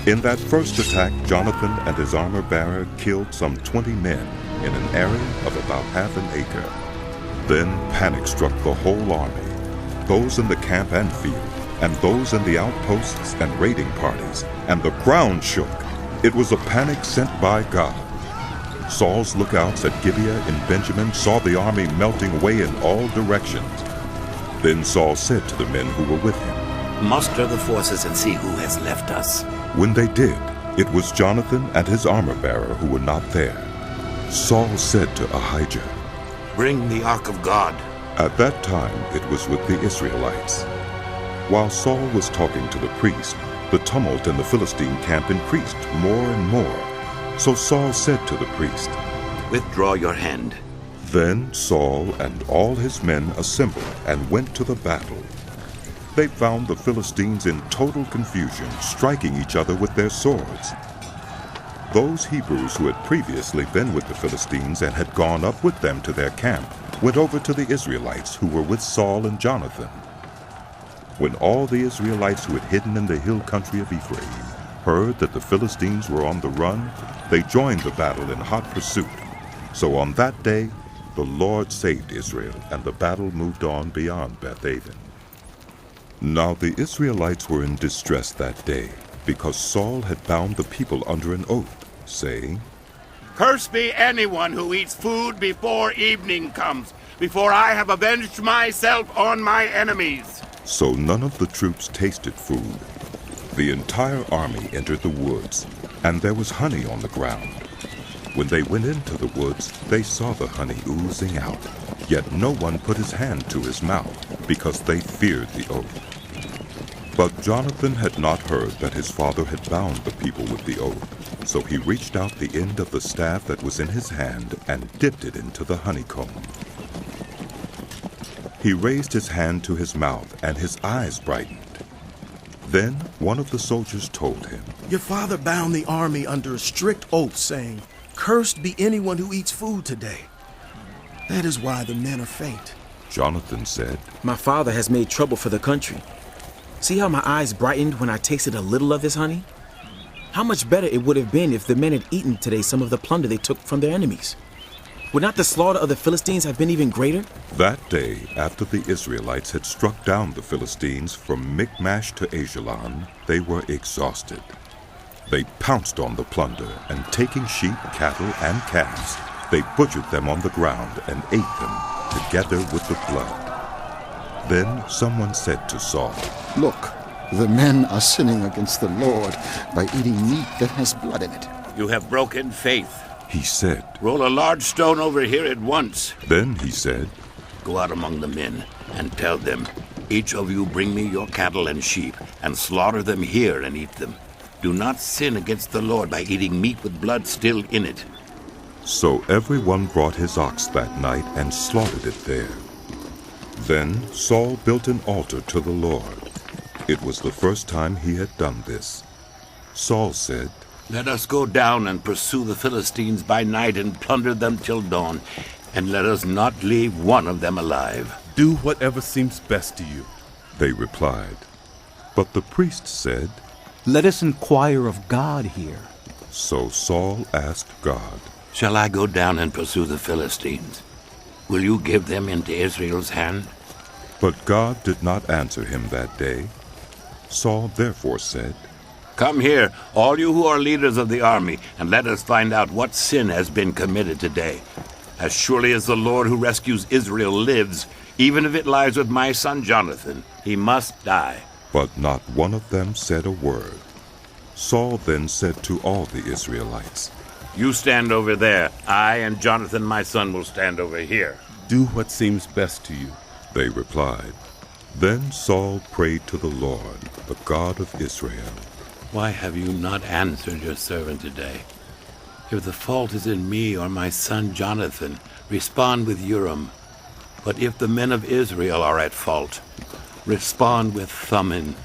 In that first attack, Jonathan and his armor-bearer killed some 20 men in an area of about half an acre. Then panic struck the whole army, those in the camp and field, and those in the outposts and raiding parties, and the ground shook. It was a panic sent by God. Saul's lookouts at Gibeah in Benjamin saw the army melting away in all directions. Then Saul said to the men who were with him, "Muster the forces and see who has left us." When they did, it was Jonathan and his armor-bearer who were not there. Saul said to Ahijah, "Bring the ark of God." At that time it was with the Israelites. While Saul was talking to the priest, the tumult in the Philistine camp increased more and more. So Saul said to the priest, "Withdraw your hand." Then Saul and all his men assembled and went to the battle. They found the Philistines in total confusion, striking each other with their swords. Those Hebrews who had previously been with the Philistines and had gone up with them to their camp went over to the Israelites who were with Saul and Jonathan. When all the Israelites who had hidden in the hill country of Ephraim heard that the Philistines were on the run, they joined the battle in hot pursuit. So on that day, the Lord saved Israel, and the battle moved on beyond Beth-aven. Now the Israelites were in distress that day, because Saul had bound the people under an oath, saying, "Curse be anyone who eats food before evening comes, before I have avenged myself on my enemies." So none of the troops tasted food. The entire army entered the woods, and there was honey on the ground. When they went into the woods, they saw the honey oozing out, yet no one put his hand to his mouth, because they feared the oath. But Jonathan had not heard that his father had bound the people with the oath. So he reached out the end of the staff that was in his hand and dipped it into the honeycomb. He raised his hand to his mouth, and his eyes brightened. Then one of the soldiers told him, "Your father bound the army under a strict oath, saying, 'Cursed be anyone who eats food today.' That is why the men are faint." Jonathan said, "My father has made trouble for the country. See how my eyes brightened when I tasted a little of his honey? How much better it would have been if the men had eaten today some of the plunder they took from their enemies. Would not the slaughter of the Philistines have been even greater?" That day, after the Israelites had struck down the Philistines from Michmash to Ajalon, they were exhausted. They pounced on the plunder, and taking sheep, cattle, and calves, they butchered them on the ground and ate them, together with the blood. Then someone said to Saul, "Look, the men are sinning against the Lord by eating meat that has blood in it." You have broken faith. He said. Roll a large stone over here at once. Then he said, Go out among the men and tell them, each of you bring me your cattle and sheep, and slaughter them here and eat them. Do not sin against the Lord by eating meat with blood still in it. So everyone brought his ox that night and slaughtered it there. Then Saul built an altar to the Lord. It was the first time he had done this. Saul said, Let us go down and pursue the Philistines by night and plunder them till dawn, and let us not leave one of them alive. Do whatever seems best to you, they replied. But the priest said, Let us inquire of God here. So Saul asked God, Shall I go down and pursue the Philistines? Will you give them into Israel's hand? But God did not answer him that day. Saul therefore said, Come here, all you who are leaders of the army, and let us find out what sin has been committed today. As surely as the Lord who rescues Israel lives, even if it lies with my son Jonathan, he must die. But not one of them said a word. Saul then said to all the Israelites, You stand over there. I and Jonathan my son will stand over here. Do what seems best to you, they replied. Then Saul prayed to the Lord, the God of Israel. Why have you not answered your servant today? If the fault is in me or my son Jonathan, respond with Urim. But if the men of Israel are at fault, respond with Thummim.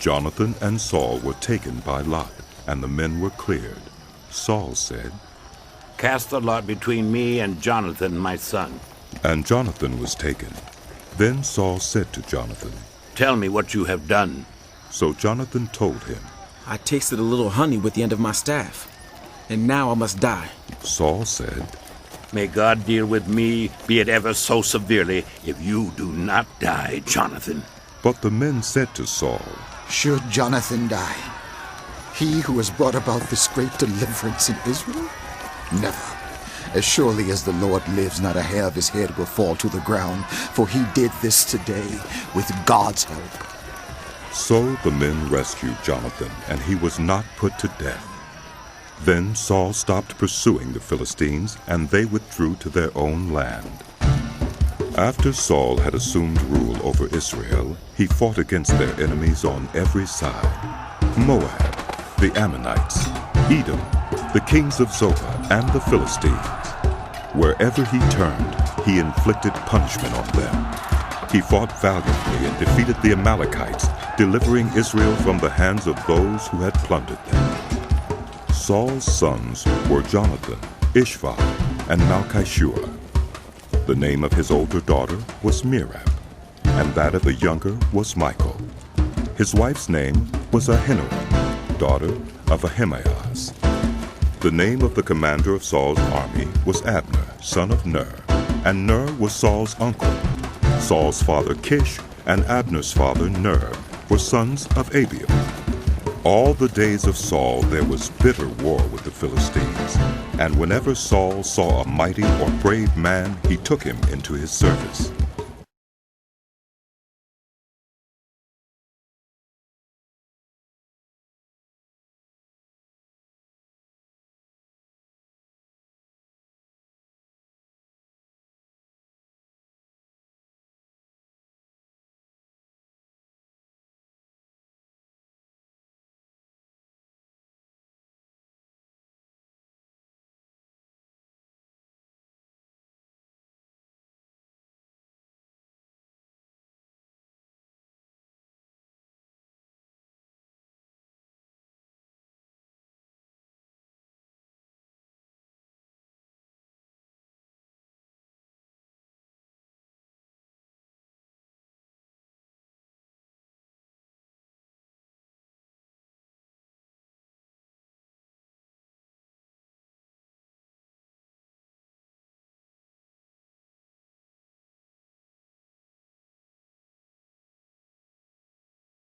Jonathan and Saul were taken by lot, and the men were cleared. Saul said, Cast the lot between me and Jonathan my son. And Jonathan was taken. Then Saul said to Jonathan, Tell me what you have done. So Jonathan told him, I tasted a little honey with the end of my staff, and now I must die. Saul said, May God deal with me, be it ever so severely, if you do not die, Jonathan. But the men said to Saul, Should Jonathan die? He who has brought about this great deliverance in Israel? Never. As surely as the Lord lives, not a hair of his head will fall to the ground, for he did this today with God's help. So the men rescued Jonathan, and he was not put to death. Then Saul stopped pursuing the Philistines, and they withdrew to their own land. After Saul had assumed rule over Israel, he fought against their enemies on every side: Moab, the Ammonites, Edom, the kings of Zobah, and the Philistines. Wherever he turned, he inflicted punishment on them. He fought valiantly and defeated the Amalekites, delivering Israel from the hands of those who had plundered them. Saul's sons were Jonathan, Ishvi, and Malchishua. The name of his older daughter was Merab, and that of the younger was Michal. His wife's name was Ahinoam, daughter of Ahimaaz. The name of the commander of Saul's army was Abner, son of Ner, and Ner was Saul's uncle. Saul's father Kish and Abner's father Ner were sons of Abiel. All the days of Saul there was bitter war with the Philistines, and whenever Saul saw a mighty or brave man, he took him into his service.